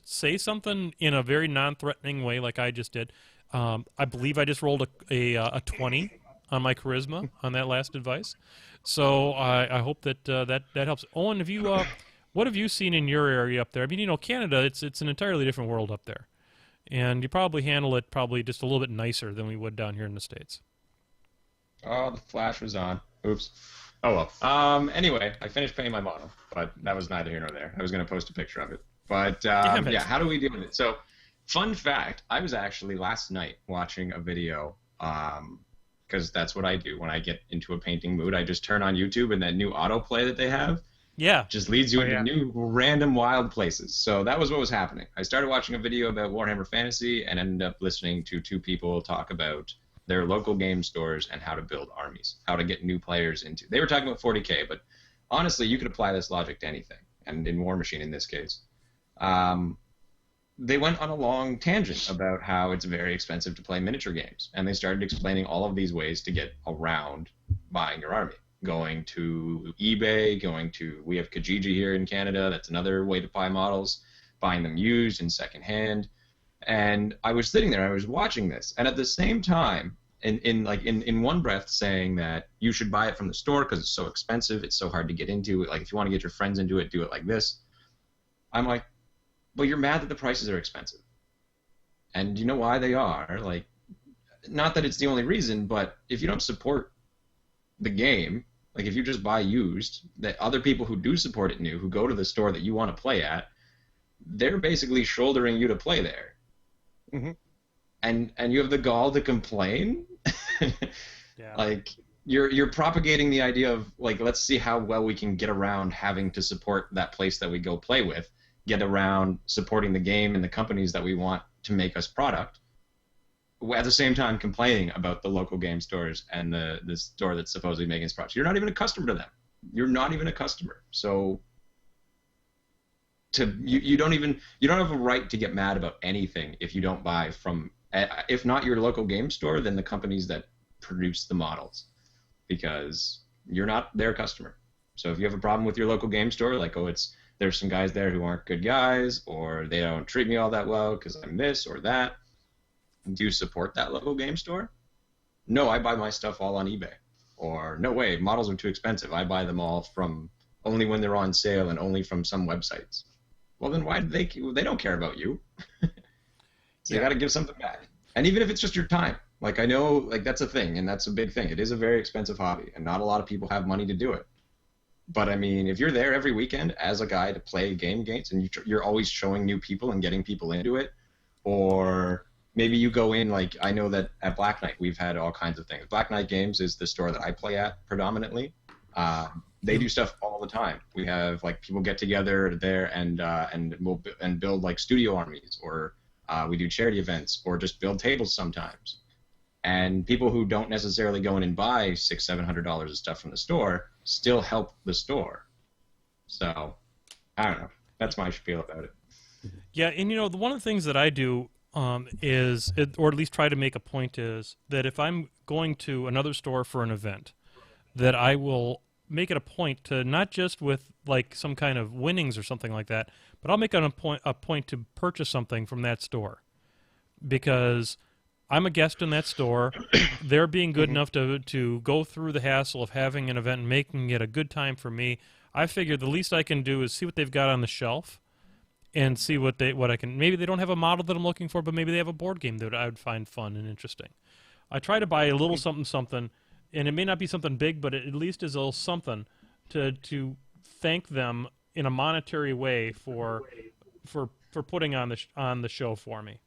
say something in a very non-threatening way like I just did. I believe I just rolled a 20 on my charisma on that last advice. So I hope that helps. Owen, what have you seen in your area up there? I mean, you know, Canada, it's an entirely different world up there. And you probably handle it just a little bit nicer than we would down here in the States. Oh, the flash was on. Oops. Oh, well. Anyway, I finished paying my model, but that was neither here nor there. I was going to post a picture of it. But, yeah, how do we deal with it? So, fun fact, I was actually last night watching a video because that's what I do when I get into a painting mood. I just turn on YouTube, and that new autoplay that they have just leads you into new random wild places. So that was what was happening. I started watching a video about Warhammer Fantasy and ended up listening to two people talk about their local game stores and how to build armies, how to get new players into. They were talking about 40K, but honestly, you could apply this logic to anything, and in Warmachine in this case. They went on a long tangent about how it's very expensive to play miniature games, and they started explaining all of these ways to get around buying your army. Going to eBay, we have Kijiji here in Canada, that's another way to buy models, buying them used and secondhand. And I was sitting there, I was watching this, and at the same time, in one breath saying that you should buy it from the store because it's so expensive, it's so hard to get into. Like, if you want to get your friends into it, do it like this. I'm like, well, you're mad that the prices are expensive. And you know why they are? Like, not that it's the only reason, but if you don't support the game, like if you just buy used, that other people who do support it new, who go to the store that you want to play at, they're basically shouldering you to play there. Mm-hmm. And you have the gall to complain? Like, you're propagating the idea of, like, let's see how well we can get around having to support that place that we go play with, get around supporting the game and the companies that we want to make us product, at the same time complaining about the local game stores and the store that's supposedly making this product. You're not even a customer to them. You're not even a customer. So you don't have a right to get mad about anything if you don't buy from, if not your local game store, then the companies that produce the models, because you're not their customer. So if you have a problem with your local game store, like, oh, there's some guys there who aren't good guys, or they don't treat me all that well because I'm this or that, do you support that local game store? No, I buy my stuff all on eBay. Or, no way, models are too expensive. I buy them all from only when they're on sale and only from some websites. Well, then why do they don't care about you? So you got to give something back. And even if it's just your time, like, I know, like, that's a thing, and that's a big thing. It is a very expensive hobby, and not a lot of people have money to do it. But I mean, if you're there every weekend as a guy to play games, and you're always showing new people and getting people into it, or maybe you go in, like, I know that at Black Knight we've had all kinds of things. Black Knight Games is the store that I play at predominantly. They do stuff all the time. We have, like, people get together there and build, like, studio armies, or we do charity events, or just build tables sometimes. And people who don't necessarily go in and buy $600-700 of stuff from the store still help the store. So, I don't know. That's my spiel about it. Yeah, and one of the things that I do is, or at least try to make a point, is that if I'm going to another store for an event, that I will make it a point to, not just with, like, some kind of winnings or something like that, but I'll make it a point to purchase something from that store, because I'm a guest in that store. They're being good enough to go through the hassle of having an event and making it a good time for me. I figure the least I can do is see what they've got on the shelf and see what I can. Maybe they don't have a model that I'm looking for, but maybe they have a board game that I would find fun and interesting. I try to buy a little something, and it may not be something big, but it at least is a little something to thank them in a monetary way for putting on the show for me.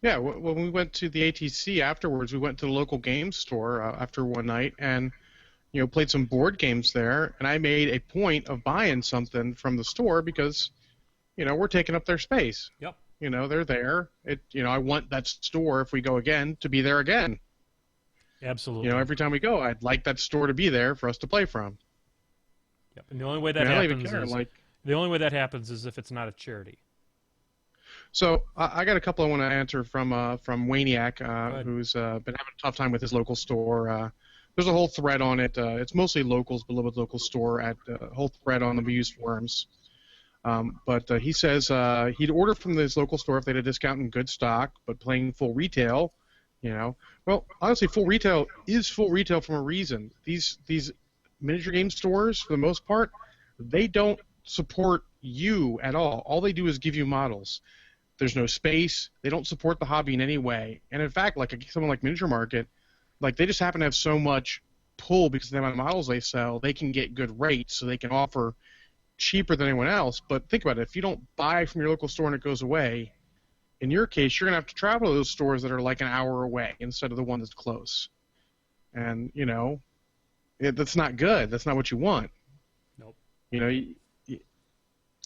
Yeah, when we went to the ATC afterwards, we went to the local game store after one night and, played some board games there. And I made a point of buying something from the store because, we're taking up their space. Yep. They're there. I want that store, if we go again, to be there again. Absolutely. Every time we go, I'd like that store to be there for us to play from. Yep. And the only way that happens is if it's not a charity. So I got a couple I want to answer from Waniac, who's been having a tough time with his local store. There's a whole thread on it. It's mostly locals, but a little bit local store at a whole thread on the used worms. But he says he'd order from this local store if they had a discount in good stock, but playing full retail, Well, honestly, full retail is full retail from a reason. These miniature game stores, for the most part, they don't support you at all. All they do is give you models. There's no space. They don't support the hobby in any way. And in fact, like someone like Miniature Market, like they just happen to have so much pull because of the amount of models they sell, they can get good rates, so they can offer cheaper than anyone else. But think about it. If you don't buy from your local store and it goes away, In your case, you're going to have to travel to those stores that are like an hour away instead of the one that's close. And, that's not good. That's not what you want. Nope.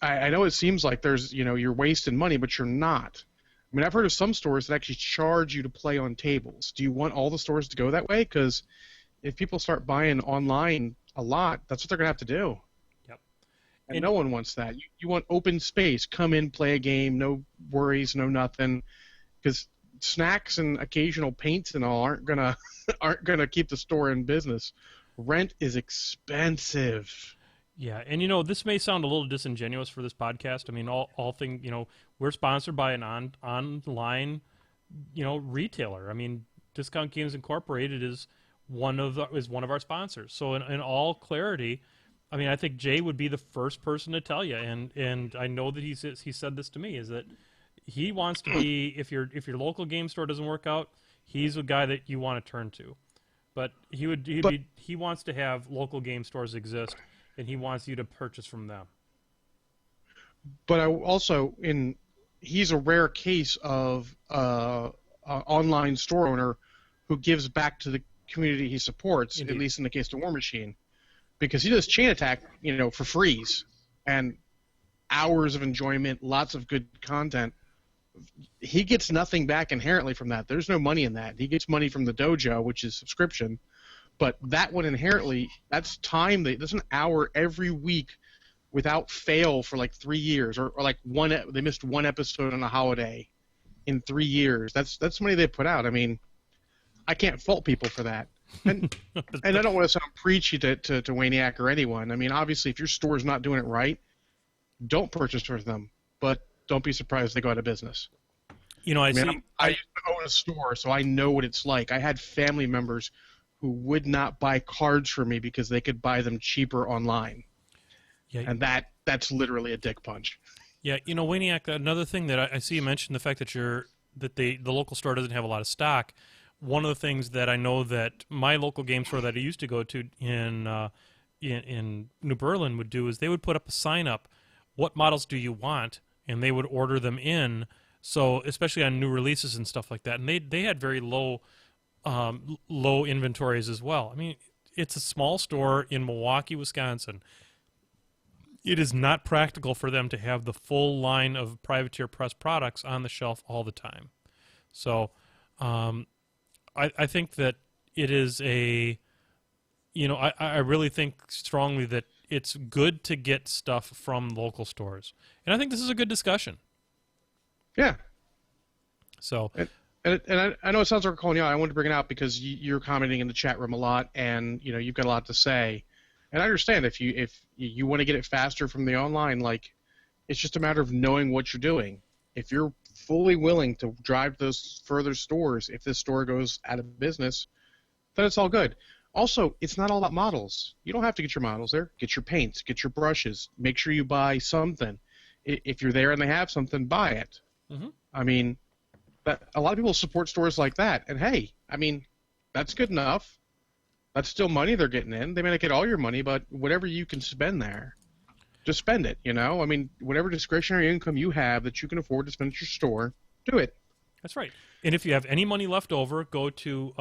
I know it seems like there's, you're wasting money, but you're not. I mean, I've heard of some stores that actually charge you to play on tables. Do you want all the stores to go that way? Because if people start buying online a lot, that's what they're going to have to do. Yep. And no one wants that. You want open space. Come in, play a game, no worries, no nothing. Because snacks and occasional paints and all aren't gonna keep the store in business. Rent is expensive. Yeah, and this may sound a little disingenuous for this podcast. I mean, all thing, we're sponsored by an online, retailer. I mean, Discount Games Incorporated is one of our sponsors. So in all clarity, I mean, I think Jay would be the first person to tell you, and I know that he said this to me, is that he wants to be, if your local game store doesn't work out, he's the guy that you want to turn to. But he wants to have local game stores exist, and he wants you to purchase from them. But he's a rare case of an online store owner who gives back to the community he supports. Indeed. At least in the case of Warmachine, because he does Chain Attack, for freeze and hours of enjoyment, lots of good content. He gets nothing back inherently from that. There's no money in that. He gets money from the dojo, which is subscription, but that one inherently, that's time. That's an hour every week without fail for like 3 years, or like they missed one episode on a holiday in 3 years. That's money they put out. I mean, I can't fault people for that. And I don't want to sound preachy to Waniac or anyone. I mean, obviously, if your store's not doing it right, don't purchase from them. But don't be surprised they go out of business. I used to own a store, so I know what it's like. I had family members who would not buy cards for me because they could buy them cheaper online. Yeah, and that's literally a dick punch. Yeah, Waniac, another thing that I see you mentioned, the fact that the local store doesn't have a lot of stock. One of the things that I know that my local game store that I used to go to in New Berlin would do is they would put up a sign up, what models do you want? And they would order them in, so especially on new releases and stuff like that. And they had very low inventories as well. I mean, it's a small store in Milwaukee, Wisconsin. It is not practical for them to have the full line of Privateer Press products on the shelf all the time. So I think that it is I really think strongly that it's good to get stuff from local stores. And I think this is a good discussion. Yeah. So, and I know it sounds like we're calling you out. I wanted to bring it out because you're commenting in the chat room a lot, and you've got a lot to say. And I understand if you want to get it faster from the online, like, it's just a matter of knowing what you're doing. If you're fully willing to drive those further stores, if this store goes out of business, then it's all good. Also, it's not all about models. You don't have to get your models there. Get your paints, get your brushes. Make sure you buy something. If you're there and they have something, buy it. Mm-hmm. I mean, a lot of people support stores like that. And hey, I mean, that's good enough. That's still money they're getting in. They may not get all your money, but whatever you can spend there, just spend it. I mean, whatever discretionary income you have that you can afford to spend at your store, do it. That's right. And if you have any money left over, go to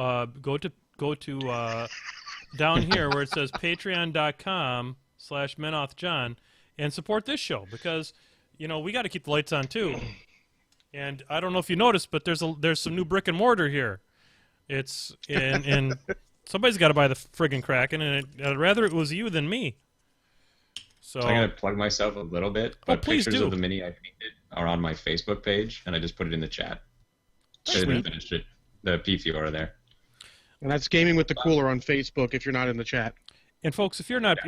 down here where it says patreon.com/menothjohn and support this show, because we got to keep the lights on too. And I don't know if you noticed, but there's some new brick and mortar here. It's and somebody's got to buy the friggin' Kraken, and I'd rather it was you than me. So I'm gonna plug myself a little bit, but pictures do. of the mini I painted are on my Facebook page, and I just put it in the chat. I didn't finish it. The PFU there. And that's Gaming with the Cooler on Facebook if you're not in the chat. And folks, if you're not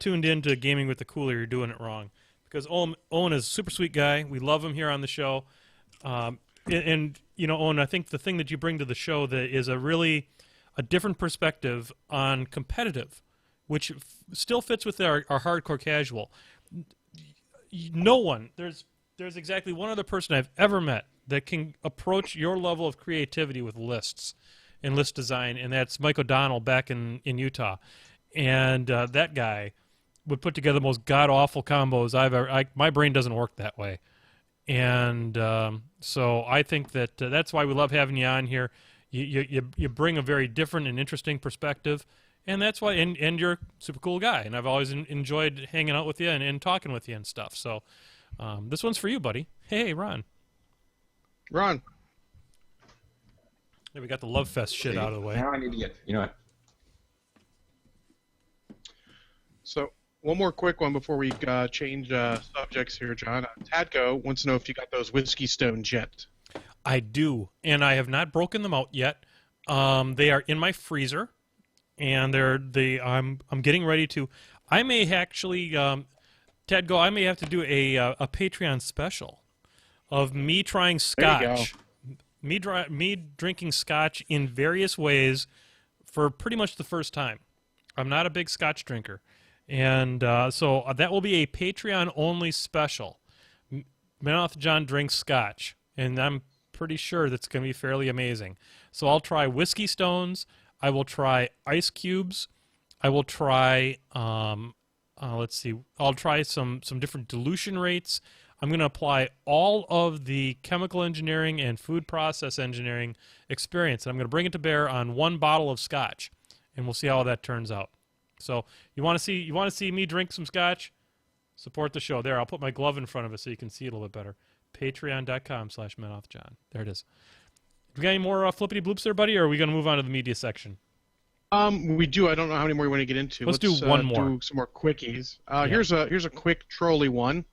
tuned into Gaming with the Cooler, you're doing it wrong. Because Owen is a super sweet guy. We love him here on the show. Owen, I think the thing that you bring to the show that is a different perspective on competitive, which still fits with our hardcore casual. No one, there's exactly one other person I've ever met that can approach your level of creativity with lists and list design, and that's Mike O'Donnell back in Utah. And that guy would put together the most god-awful combos I've ever... my brain doesn't work that way. And so I think that that's why we love having you on here. You bring a very different and interesting perspective, and that's why. And you're a super cool guy, and I've always enjoyed hanging out with you and talking with you and stuff. So this one's for you, buddy. Hey, Ron. Ron. Yeah, we got the Love Fest shit out of the way. Now I need to get. You know what? So one more quick one before we change subjects here, John. Tadco wants to know if you got those whiskey stones yet. I do, and I have not broken them out yet. They are in my freezer, and I'm getting ready to. I may actually, Tadgo, I may have to do a Patreon special of me trying scotch. Me drinking scotch in various ways for pretty much the first time. I'm not a big scotch drinker. And so that will be a Patreon-only special. Menoth John drinks scotch, and I'm pretty sure that's going to be fairly amazing. So I'll try whiskey stones. I will try ice cubes. I will try, let's see, I'll try some different dilution rates. I'm going to apply all of the chemical engineering and food process engineering experience, and I'm going to bring it to bear on one bottle of scotch, and we'll see how that turns out. So you want to see me drink some scotch? Support the show. There, I'll put my glove in front of it so you can see it a little bit better. Patreon.com/MenothJohn. There it is. We got any more flippity bloops there, buddy, or are we going to move on to the media section? We do. I don't know how many more you want to get into. Let's do one more. Do some more quickies. Here's a quick trolley one.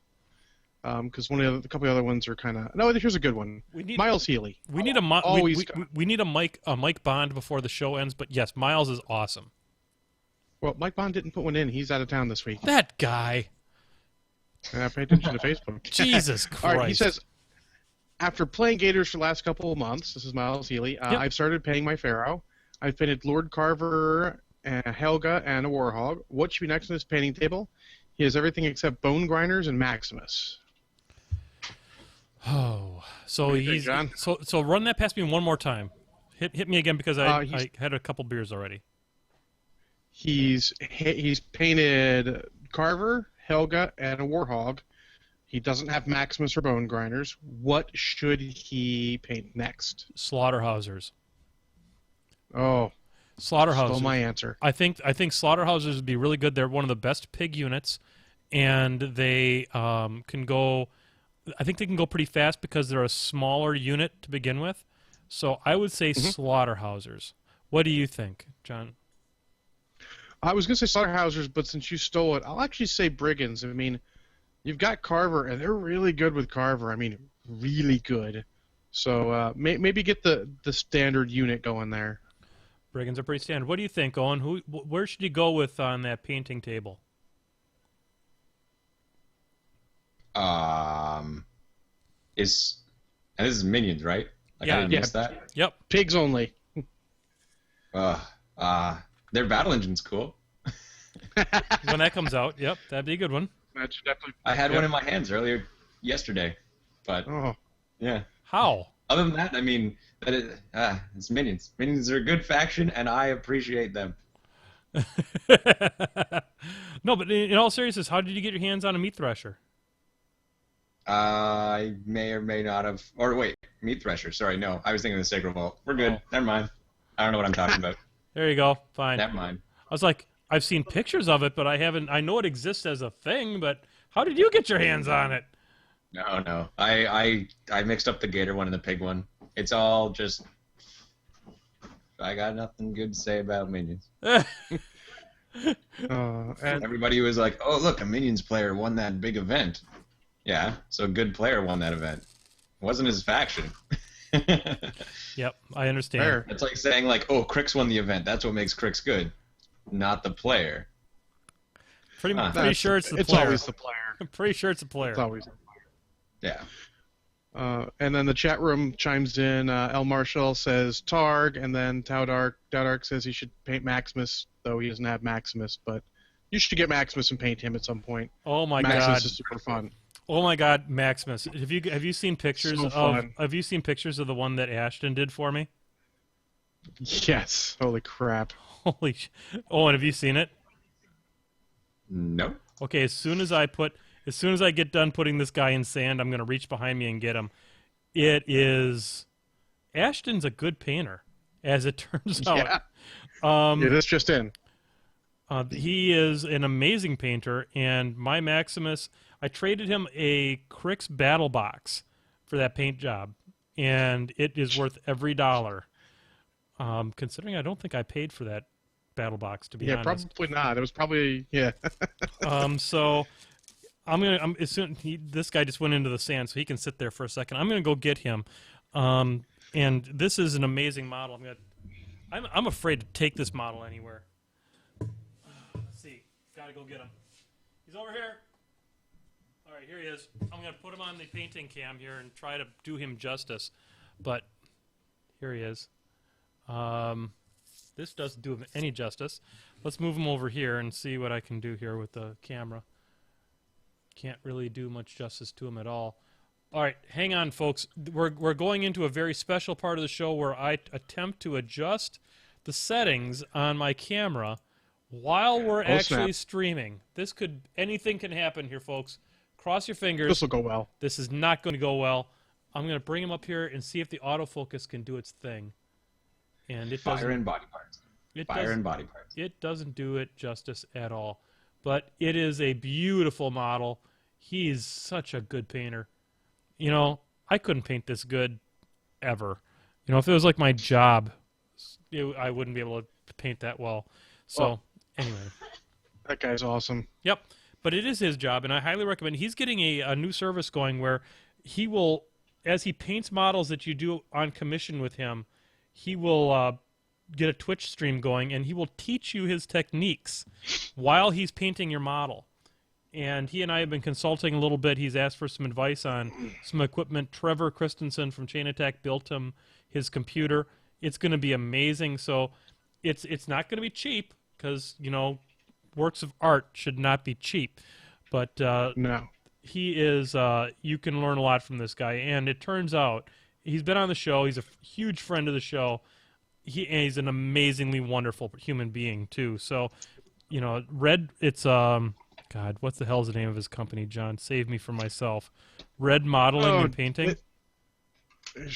Because a couple of the other ones are kind of. No, here's a good one. Miles Healy. We need we need a Mike Bond before the show ends. But yes, Miles is awesome. Well, Mike Bond didn't put one in. He's out of town this week. That guy. I pay attention to Facebook. Jesus Christ. All right, he says, after playing Gators for the last couple of months, this is Miles Healy, Yep. I've started paying my Pharaoh. I've painted Lord Carver, Helga, and a Warhog. What should be next on this painting table? He has everything except Bone Grinders and Maximus. Oh, so he's John? so run that past me one more time. Hit me again because I had a couple beers already. He's painted Carver, Helga, and a Warhog. He doesn't have Maximus or Bone Grinders. What should he paint next? Slaughterhousers. Oh, Slaughterhousers. stole my answer. I think Slaughterhousers would be really good. They're one of the best pig units, and they can go. I think they can go pretty fast because they're a smaller unit to begin with. So I would say Slaughterhousers. What do you think, John? I was going to say Slaughterhousers, but since you stole it, I'll actually say Brigands. I mean, you've got Carver, and they're really good with Carver. I mean, really good. So maybe get the standard unit going there. Brigands are pretty standard. What do you think, Owen? Where should you go with on that painting table? This is Minions, right? Like, Yeah, I didn't miss that. Yep. Pigs only. Their battle engine's cool. When that comes out, yep, that'd be a good one. That's definitely. I had one in my hands yesterday, but Oh, yeah. How? Other than that, I mean, it's Minions. Minions are a good faction, and I appreciate them. No, but in all seriousness, how did you get your hands on a meat thresher? I may or may not have. Or wait, Meat Thresher. Sorry, no. I was thinking of the Sacred Vault. We're good. Oh. Never mind. I don't know what I'm talking about. There you go. Fine. Never mind. I was like, I've seen pictures of it, but I haven't. I know it exists as a thing, but how did you get your hands on it? No. I mixed up the Gator one and the Pig one. It's all just. I got nothing good to say about Minions. and Everybody was like, "Oh, look, a Minions player won that big event." Yeah, so a good player won that event. It wasn't his faction. Yep, I understand. Fair. It's like saying, like, "Oh, Crix won the event. That's what makes Crix good, not the player." Pretty sure it's the It's player. always the player. I'm pretty sure it's a player. It's always the Yeah. player. And then the chat room chimes in. El Marshall says Targ, and then Taudark says he should paint Maximus, though he doesn't have Maximus, but you should get Maximus and paint him at some point. Oh my Maximus god. is super fun. Oh my god, Maximus. Have you seen pictures So fun. Have you seen pictures of the one that Ashton did for me? Yes. Holy crap. Holy Owen, have you seen it? No. Okay, as soon as I put As soon as I get done putting this guy in sand, I'm going to reach behind me and get him. It is... Ashton's a good painter, as it turns out. Yeah. That's just in. He is an amazing painter, and my Maximus, I traded him a Crix battle box for that paint job, and it is worth every dollar. Considering I don't think I paid for that battle box, to be honest. Yeah, probably not. It was probably, yeah. So as soon this guy just went into the sand, so he can sit there for a second. I'm gonna go get him. And this is an amazing model. I'm afraid to take this model anywhere. Let's see. Gotta go get him. He's over here. All right, here he is. I'm gonna put him on the painting cam here and try to do him justice. But here he is. This doesn't do him any justice. Let's move him over here and see what I can do here with the camera. Can't really do much justice to him at all. All right, hang on, folks. We're going into a very special part of the show where I attempt to adjust the settings on my camera while we're actually streaming. Anything can happen here, folks. Cross your fingers. This will go well. This is not going to go well. I'm going to bring him up here and see if the autofocus can do its thing. And it Fire and body parts. Fire and body parts. It doesn't do it justice at all. But it is a beautiful model. He's such a good painter. You know, I couldn't paint this good ever. You know, if it was like my job, I wouldn't be able to paint that well. So, anyway. That guy's awesome. Yep. But it is his job, and I highly recommend. He's getting a new service going where he will, as he paints models that you do on commission with him, he will get a Twitch stream going, and he will teach you his techniques while he's painting your model. And he and I have been consulting a little bit. He's asked for some advice on some equipment. Trevor Christensen from Chain Attack built him his computer. It's going to be amazing. So it's not going to be cheap because, you know, works of art should not be cheap. But no. He is, you can learn a lot from this guy. And it turns out he's been on the show. He's a huge friend of the show. He's an amazingly wonderful human being, too. So, you know, God, what the hell is the name of his company, John? Save me from myself. Red Modeling and Painting?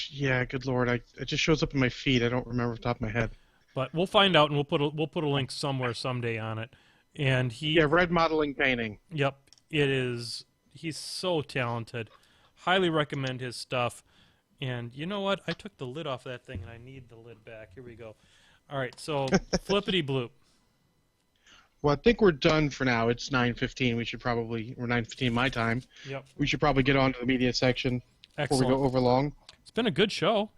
Yeah, good lord. It just shows up in my feed. I don't remember off the top of my head. But we'll find out, and we'll put a link somewhere someday on it. And Red Modeling Painting. Yep, it is. He's so talented. Highly recommend his stuff. And you know what? I took the lid off that thing, and I need the lid back. Here we go. All right, so flippity bloop. Well, I think we're done for now. It's 9:15. Or 9:15 my time. Yep. We should probably get on to the media section before we go over long. It's been a good show.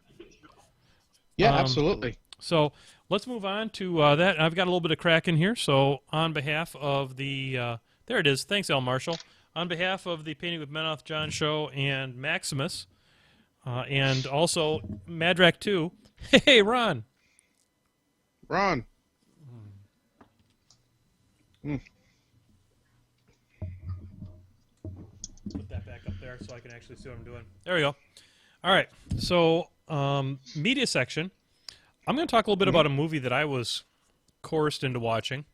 Yeah, absolutely. So let's move on to that. I've got a little bit of crack in here. So on behalf of the... there it is. Thanks, Al Marshall. On behalf of the Painting with Menoth John show and Maximus, and also Madrak 2. Hey, Ron. Ron. Put that back up there so I can actually see what I'm doing. There we go. All right. So, media section. I'm going to talk a little bit about a movie that I was coerced into watching.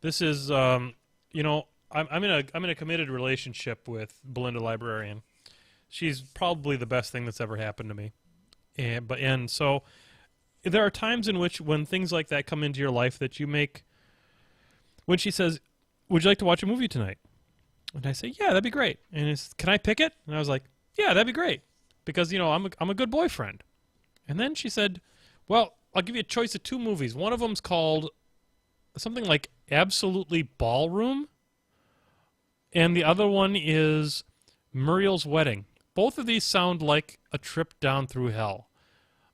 This is, you know, I'm in a committed relationship with Belinda Librarian. She's probably the best thing that's ever happened to me. And so there are times in which when things like that come into your life that you make. When she says, "Would you like to watch a movie tonight?" And I say, "Yeah, that'd be great." And it's, "Can I pick it?" And I was like, "Yeah, that'd be great," because you know I'm a good boyfriend. And then she said, "Well, I'll give you a choice of two movies. One of them's called something like Absolutely Ballroom, and the other one is Muriel's Wedding. Both of these sound like a trip down through hell.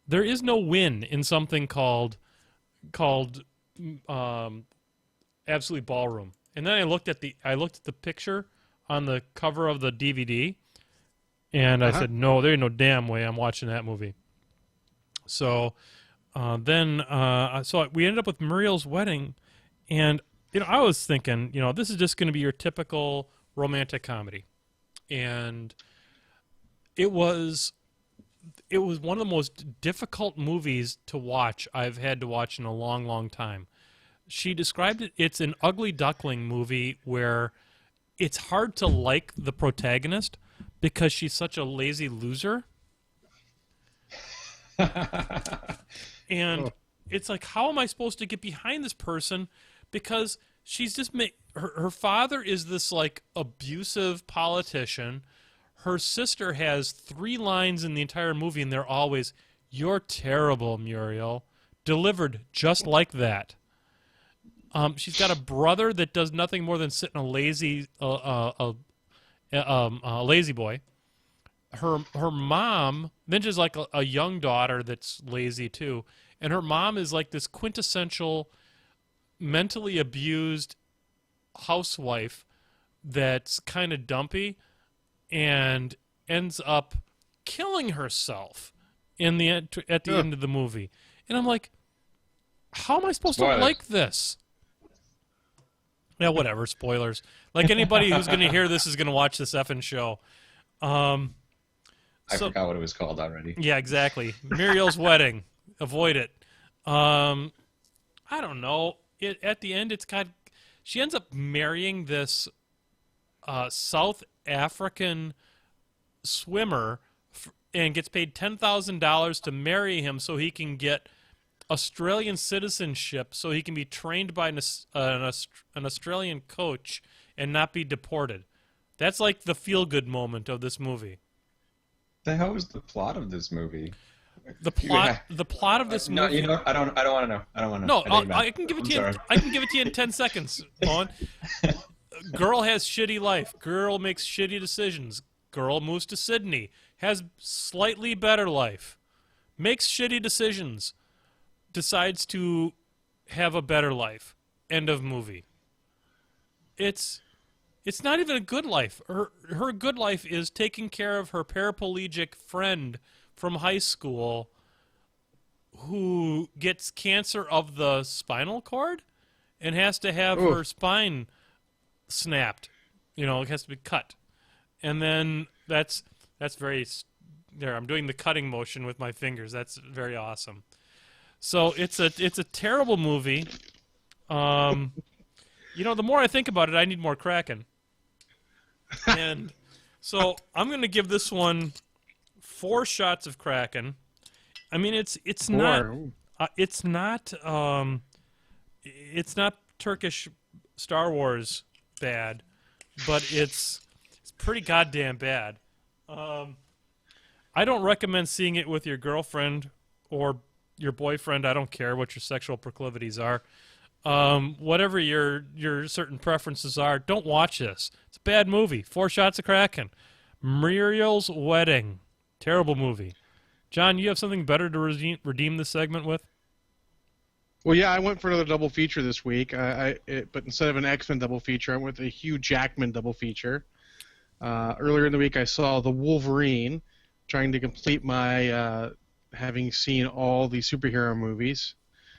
There is no win in something called Absolutely Ballroom." And then I looked at the picture on the cover of the DVD, and I said, "No, there ain't no damn way I'm watching that movie." So so we ended up with Muriel's Wedding, and you know I was thinking, you know, this is just going to be your typical romantic comedy, and it was one of the most difficult movies to watch I've had to watch in a long, long time. She described it, it's an ugly duckling movie where it's hard to like the protagonist because she's such a lazy loser. And it's like, how am I supposed to get behind this person? Because she's just her father is this like abusive politician. Her sister has 3 lines in the entire movie, and they're always, "You're terrible, Muriel," delivered just like that. She's got a brother that does nothing more than sit in a lazy boy. Her mom, then she's like a young daughter that's lazy too, and her mom is like this quintessential mentally abused housewife that's kind of dumpy and ends up killing herself at the end of the movie. And I'm like, how am I supposed to like this? Yeah, whatever, spoilers. Like, anybody who's going to hear this is going to watch this effing show. I forgot what it was called already. Yeah, exactly. Muriel's Wedding. Avoid it. I don't know. At the end, she ends up marrying this South African swimmer and gets paid $10,000 to marry him so he can get Australian citizenship, so he can be trained by an Australian coach and not be deported. That's like the feel-good moment of this movie. The hell was the plot of this movie? The plot of this movie. No, you know, I don't want to know. I don't want to know. No, I can give it to you. I can give it to you in 10 seconds. Owen. Girl has shitty life. Girl makes shitty decisions. Girl moves to Sydney. Has slightly better life. Makes shitty decisions. Decides to have a better life. End of movie. It's not even a good life. Her good life is taking care of her paraplegic friend from high school who gets cancer of the spinal cord and has to have her spine snapped. You know, it has to be cut. And then that's very... There, I'm doing the cutting motion with my fingers. That's very awesome. So it's a terrible movie. You know, the more I think about it, I need more Kraken. And so I'm going to give this one 4 shots of Kraken. I mean, it's not Turkish Star Wars bad, but it's pretty goddamn bad. I don't recommend seeing it with your girlfriend or your boyfriend. I don't care what your sexual proclivities are. Whatever your certain preferences are, don't watch this. It's a bad movie. 4 shots of Kraken. Muriel's Wedding. Terrible movie. John, you have something better to redeem this segment with? Well, yeah, I went for another double feature this week, but instead of an X-Men double feature, I went with a Hugh Jackman double feature. Earlier in the week, I saw The Wolverine, trying to complete my having seen all the superhero movies.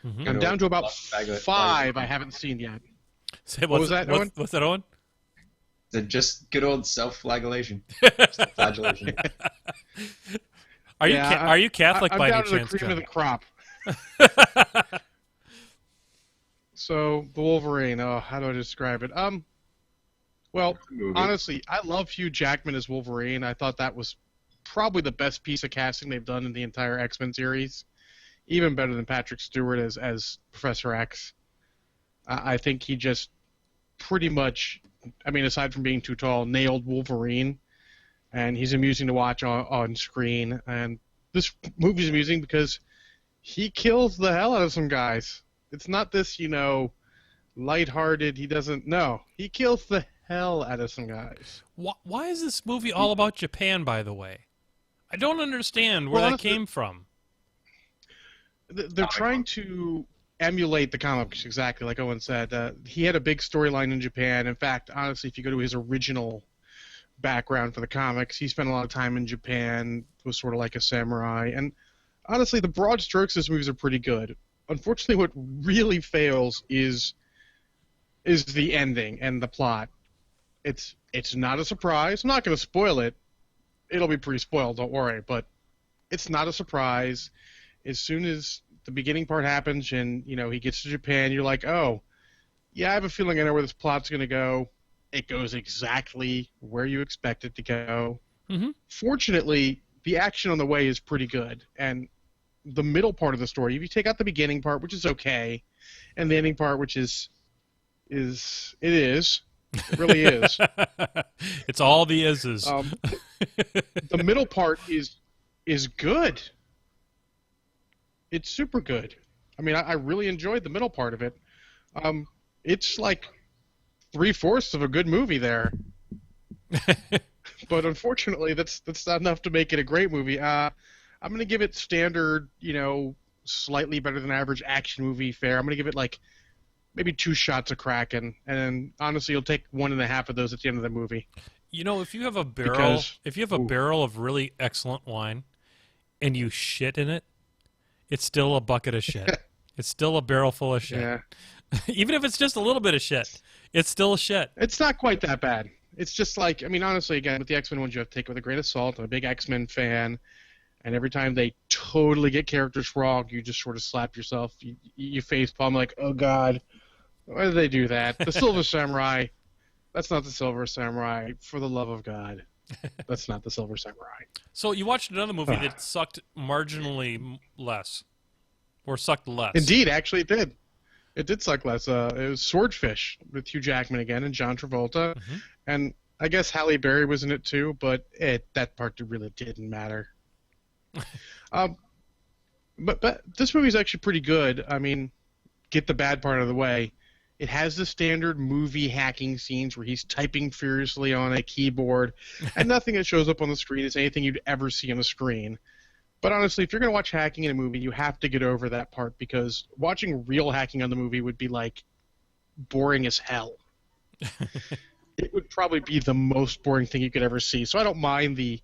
Mm-hmm. I'm down to about 5 I haven't seen yet. What was that, Owen? What's that, Owen? Just good old self-flagellation. Flagellation. Are you Catholic by any chance? I'm down to the cream of the crop. So, The Wolverine, how do I describe it? Well, honestly, I love Hugh Jackman as Wolverine. I thought that was probably the best piece of casting they've done in the entire X-Men series. Even better than Patrick Stewart as Professor X. I think he just pretty much, I mean, aside from being too tall, nailed Wolverine. And he's amusing to watch on screen. And this movie's amusing because he kills the hell out of some guys. It's not this, lighthearted, he doesn't... No, he kills the hell out of some guys. Why is this movie all about Japan, by the way? I don't understand where that came from. They're trying to emulate the comics, exactly like Owen said. He had a big storyline in Japan. In fact, honestly, if you go to his original background for the comics, he spent a lot of time in Japan, was sort of like a samurai. And honestly, the broad strokes of this movies are pretty good. Unfortunately, what really fails is the ending and the plot. It's not a surprise. I'm not going to spoil it. It'll be pretty spoiled, don't worry. But it's not a surprise. As soon as the beginning part happens and, he gets to Japan, you're like, oh, yeah, I have a feeling I know where this plot's going to go. It goes exactly where you expect it to go. Mm-hmm. Fortunately, the action on the way is pretty good, and the middle part of the story, if you take out the beginning part, which is okay, and the ending part, which it really is. It's all the ises. The middle part is good. It's super good. I mean, I really enjoyed the middle part of it. It's like 3/4 of a good movie there. But unfortunately, that's not enough to make it a great movie. I'm going to give it standard, slightly better than average action movie fare. I'm going to give it like maybe 2 shots of Kraken, and then honestly, you'll take 1.5 of those at the end of the movie. If you have a barrel, Because- barrel of really excellent wine, and you shit in it, it's still a bucket of shit. It's still a barrel full of shit. Yeah, Even if it's just a little bit of shit, it's still a shit. it's not quite that bad. It's just like, I mean, honestly, again, with the X-Men ones, you have to take it with a grain of salt. I'm a big X-Men fan, and every time they totally get characters wrong, you just sort of slap yourself. You face palm like, oh God, why did they do that? The Silver Samurai, that's not the Silver Samurai. For the love of God, that's not the Silver Samurai. So you watched another movie that sucked marginally less, or sucked less. Indeed, actually, it did. It did suck less. It was Swordfish with Hugh Jackman again and John Travolta, and I guess Halle Berry was in it too, but that part really didn't matter. But this movie's actually pretty good. I mean, get the bad part out of the way. It has the standard movie hacking scenes where he's typing furiously on a keyboard, and nothing that shows up on the screen is anything you'd ever see on the screen. But honestly, if you're going to watch hacking in a movie, you have to get over that part, because watching real hacking on the movie would be like boring as hell. It would probably be the most boring thing you could ever see. So I don't mind the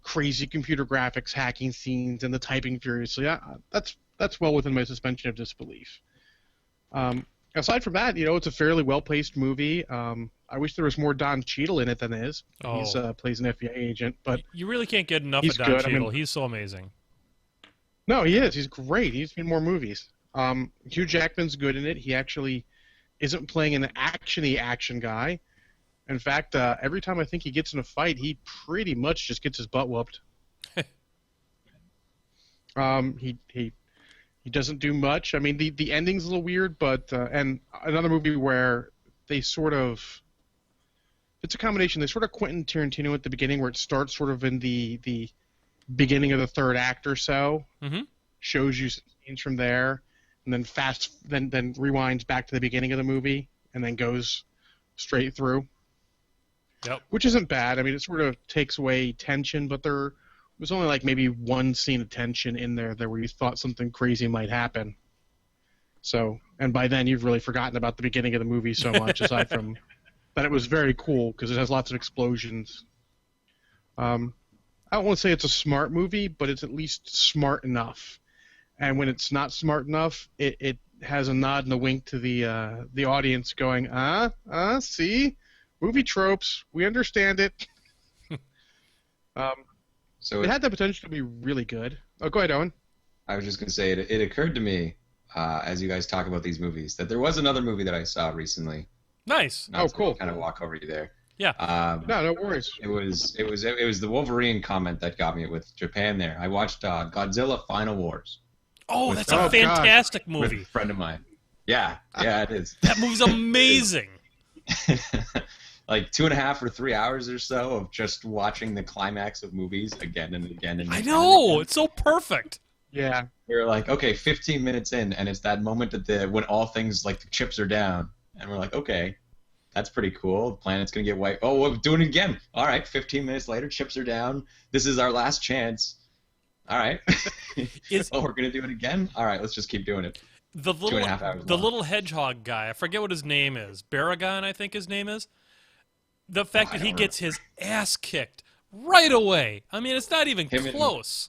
crazy computer graphics hacking scenes and the typing furiously. That's well within my suspension of disbelief. Aside from that, it's a fairly well-paced movie. I wish there was more Don Cheadle in it than is. Oh. He's plays an FBI agent, but You really can't get enough He's of Don good. I Cheadle. mean- He's so amazing. no, he is. He's great. He's in more movies. Hugh Jackman's good in it. He actually isn't playing an action guy. In fact, every time I think he gets in a fight, he pretty much just gets his butt whooped. He doesn't do much. I mean, the ending's a little weird, but and another movie where they sort of, it's a combination. They sort of Quentin Tarantino at the beginning, where it starts sort of in the beginning of the third act or so, shows you some scenes from there, and then then rewinds back to the beginning of the movie, and then goes straight through. Yep. Which isn't bad. I mean, it sort of takes away tension, but there was only like maybe one scene of tension in there where you thought something crazy might happen. So, and by then you've really forgotten about the beginning of the movie so much, aside from that it was very cool because it has lots of explosions. I don't want to say it's a smart movie, but it's at least smart enough. And when it's not smart enough, it has a nod and a wink to the audience going, see? Movie tropes, we understand it. So It had the potential to be really good. Oh, go ahead, Owen. I was just going to say, it occurred to me, as you guys talk about these movies, that there was another movie that I saw recently. Nice. Not to cool. kind of walk over you there. Yeah. No worries. It was the Wolverine comment that got me with Japan there. I watched Godzilla Final Wars Oh, that's Oh, a God. fantastic with movie. a friend of mine. Yeah, it is. That movie's amazing. Like 2.5 or 3 hours or so of just watching the climax of movies again and again and I again. know. It's so perfect. Yeah. We're like, okay, 15 minutes in, and it's that moment when all things like the chips are down, and we're like, okay, that's pretty cool. The planet's gonna get wiped. Oh, we're doing it again. All right, 15 minutes later, chips are down. This is our last chance. All right. Oh, we're gonna do it again. All right, let's just keep doing it. The little 2.5 hours the long. little hedgehog guy. I forget what his name is. Baragon, I think his name is. The fact I that he don't gets his ass kicked right away. I mean, it's not even Him and- close.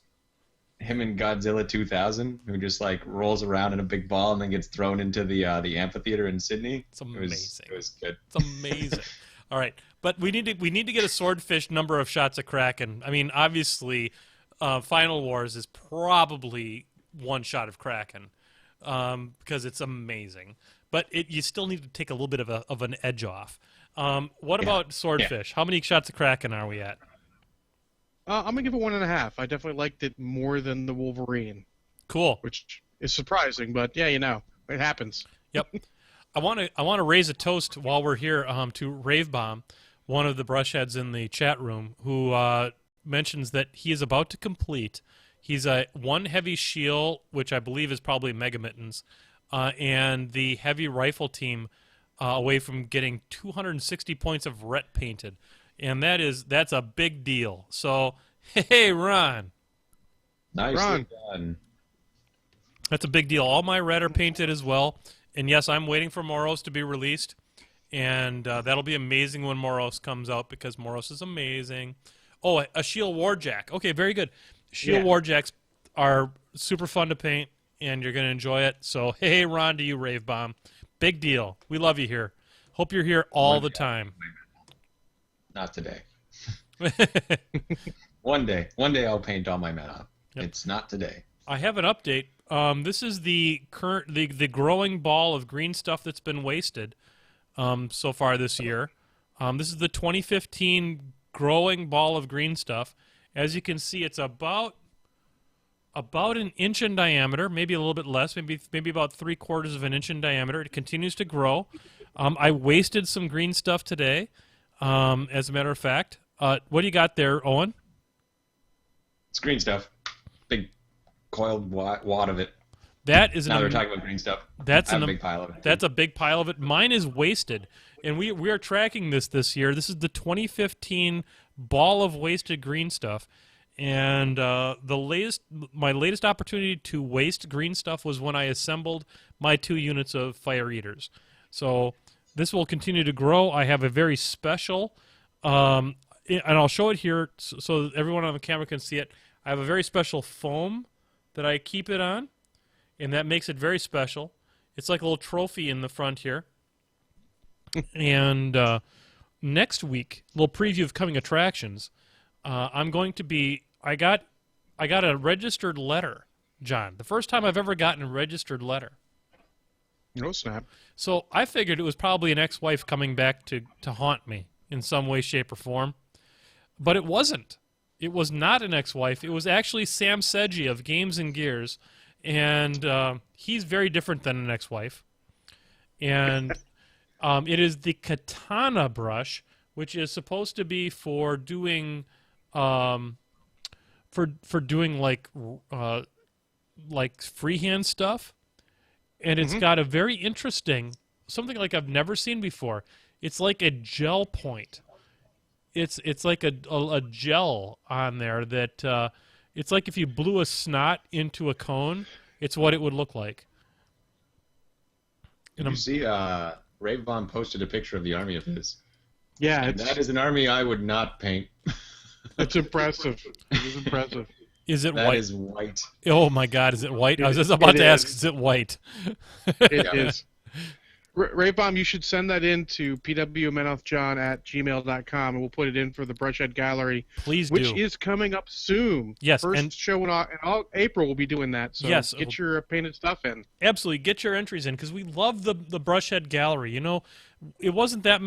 Him and Godzilla 2000, who just like rolls around in a big ball and then gets thrown into the amphitheater in Sydney. It's amazing. It was good. It's amazing. All right, but we need to get a swordfish number of shots of Kraken. I mean, obviously, Final Wars is probably one shot of Kraken because it's amazing. But you still need to take a little bit of an edge off. What Yeah. about Swordfish? How many shots of Kraken are we at? I'm gonna give it 1.5. I definitely liked it more than the Wolverine, Cool. which is surprising, but yeah, it happens. Yep. I want to raise a toast while we're here to Ravebomb, one of the brushheads in the chat room, who mentions that he is about to complete. He's a one heavy shield, which I believe is probably Mega Mittens, and the heavy rifle team away from getting 260 points of ret painted, and that's a big deal. So hey, Ron. Nicely Ron. done. That's a big deal. All my red are painted as well. And yes, I'm waiting for Moros to be released. And that'll be amazing when Moros comes out because Moros is amazing. Oh, a Shield Warjack. Okay, very good. Shield Warjacks are super fun to paint, and you're going to enjoy it. So, hey, Ron, to you, Rave Bomb. Big deal. We love you here. Hope you're here all the time. Not today. One day I'll paint all my men off. Yep. It's not today. I have an update. This is the growing ball of green stuff that's been wasted so far this year. This is the 2015 growing ball of green stuff. As you can see, it's about an inch in diameter, maybe a little bit less, maybe about 3/4 of an inch in diameter. It continues to grow. I wasted some green stuff today, as a matter of fact. What do you got there, Owen? It's green stuff. Big coiled wad of it. That is Now they're talking about green stuff. That's I have a big pile of it. That's a big pile of it. Mine is wasted, and we are tracking this year. This is the 2015 ball of wasted green stuff, and my latest opportunity to waste green stuff was when I assembled my 2 units of fire eaters. So this will continue to grow. I have a very special, and I'll show it here so that everyone on the camera can see it. I have a very special foam that I keep it on, and that makes it very special. It's like a little trophy in the front here. And next week, a little preview of coming attractions. I'm going to be. I got a registered letter, John. The first time I've ever gotten a registered letter. No snap. So I figured it was probably an ex-wife coming back to haunt me in some way, shape, or form. But it wasn't. It was not an ex-wife. It was actually Sam Sedgy of Games and Gears, and he's very different than an ex-wife. And it is the Katana brush, which is supposed to be for doing doing like freehand stuff, and it's got a very interesting something like I've never seen before. It's like a gel point. It's like a gel on there that it's like if you blew a snot into a cone, it's what it would look like. Did you see Ravebomb posted a picture of the army of his? Yeah, And that is an army I would not paint. it's impressive. It is impressive. Is it That white? is white. Oh my God! Is it white? I was just about to ask. Is it white? It is. Raybomb, you should send that in to pwmenothjohn@gmail.com, and we'll put it in for the Brushhead Gallery, Please which do. is coming up soon. Yes, First and- show in April we'll be doing that, so Yes. get your painted stuff in. Absolutely, get your entries in because we love the Brushhead Gallery. You know, it wasn't that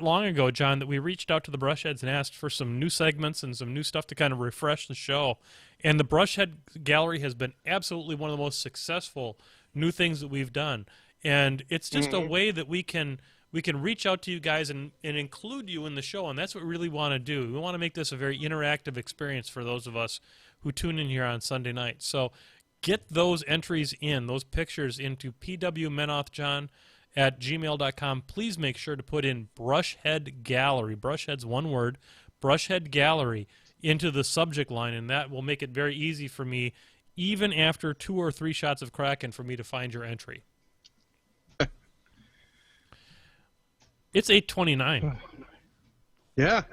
long ago, John, that we reached out to the Brushheads and asked for some new segments and some new stuff to kind of refresh the show. And the Brushhead Gallery has been absolutely one of the most successful new things that we've done. And it's just a way that we can reach out to you guys and include you in the show, and that's what we really want to do. We want to make this a very interactive experience for those of us who tune in here on Sunday night. So get those entries in, those pictures into pwmenothjohn@gmail.com. Please make sure to put in Brushhead Gallery, Brushhead's one word, Brushhead Gallery, into the subject line, and that will make it very easy for me, even after 2 or 3 shots of Kraken, for me to find your entry. It's 8:29. Yeah.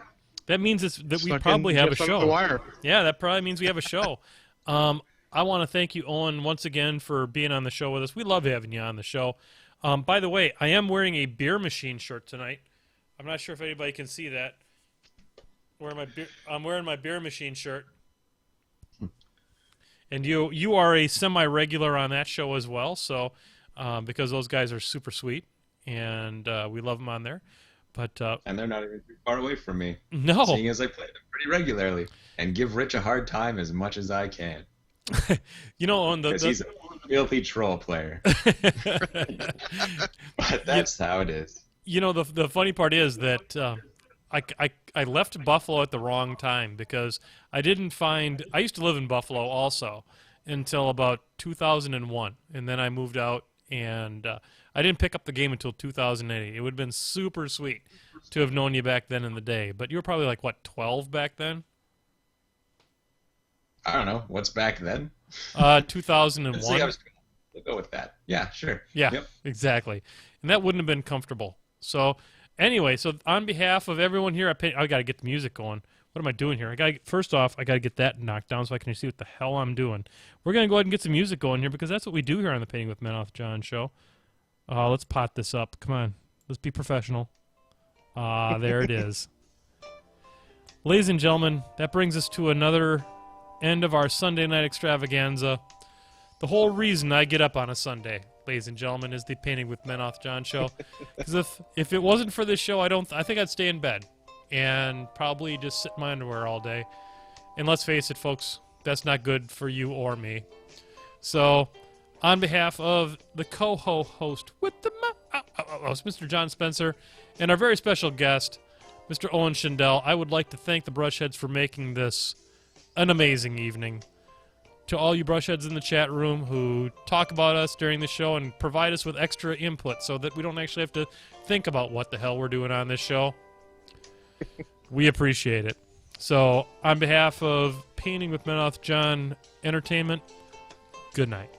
That means that we Snuck probably in have a just under show. the wire. Yeah, that probably means we have a show. I want to thank you, Owen, once again for being on the show with us. We love having you on the show. By the way, I am wearing a beer machine shirt tonight. I'm not sure if anybody can see that. I'm wearing my beer machine shirt. And you are a semi-regular on that show as well, so because those guys are super sweet, and we love them on there. But And they're not even too far away from me. no, Seeing as I play them pretty regularly and give Rich a hard time as much as I can. you know, on Because he's a filthy troll player. But that's how it is. you know, the funny part is that I left Buffalo at the wrong time because I didn't find. I used to live in Buffalo also until about 2001, and then I moved out, and I didn't pick up the game until 2008. It would have been super sweet to have known you back then in the day, but you were probably like what, 12 back then? I don't know. What's back then? 2001. See, we'll go with that. Yeah, sure. Yeah, Yep. exactly. And that wouldn't have been comfortable. So, anyway, so on behalf of everyone here, I got to get the music going. What am I doing here? First off, I got to get that knocked down so I can see what the hell I'm doing. We're going to go ahead and get some music going here because that's what we do here on the Painting with Menoth John show. Let's pot this up. Come on. Let's be professional. There it is. Ladies and gentlemen, that brings us to another end of our Sunday night extravaganza. The whole reason I get up on a Sunday, ladies and gentlemen, is the Painting with Menoth John show. Because if it wasn't for this show, I think I'd stay in bed and probably just sit in my underwear all day. And let's face it, folks, that's not good for you or me. So, on behalf of the co-host with the host, Mr. John Spencer, and our very special guest, Mr. Owen Schindel, I would like to thank the Brushheads for making this an amazing evening. To all you Brushheads in the chat room who talk about us during the show and provide us with extra input so that we don't actually have to think about what the hell we're doing on this show, we appreciate it. So, on behalf of Painting with Menoth John Entertainment, good night.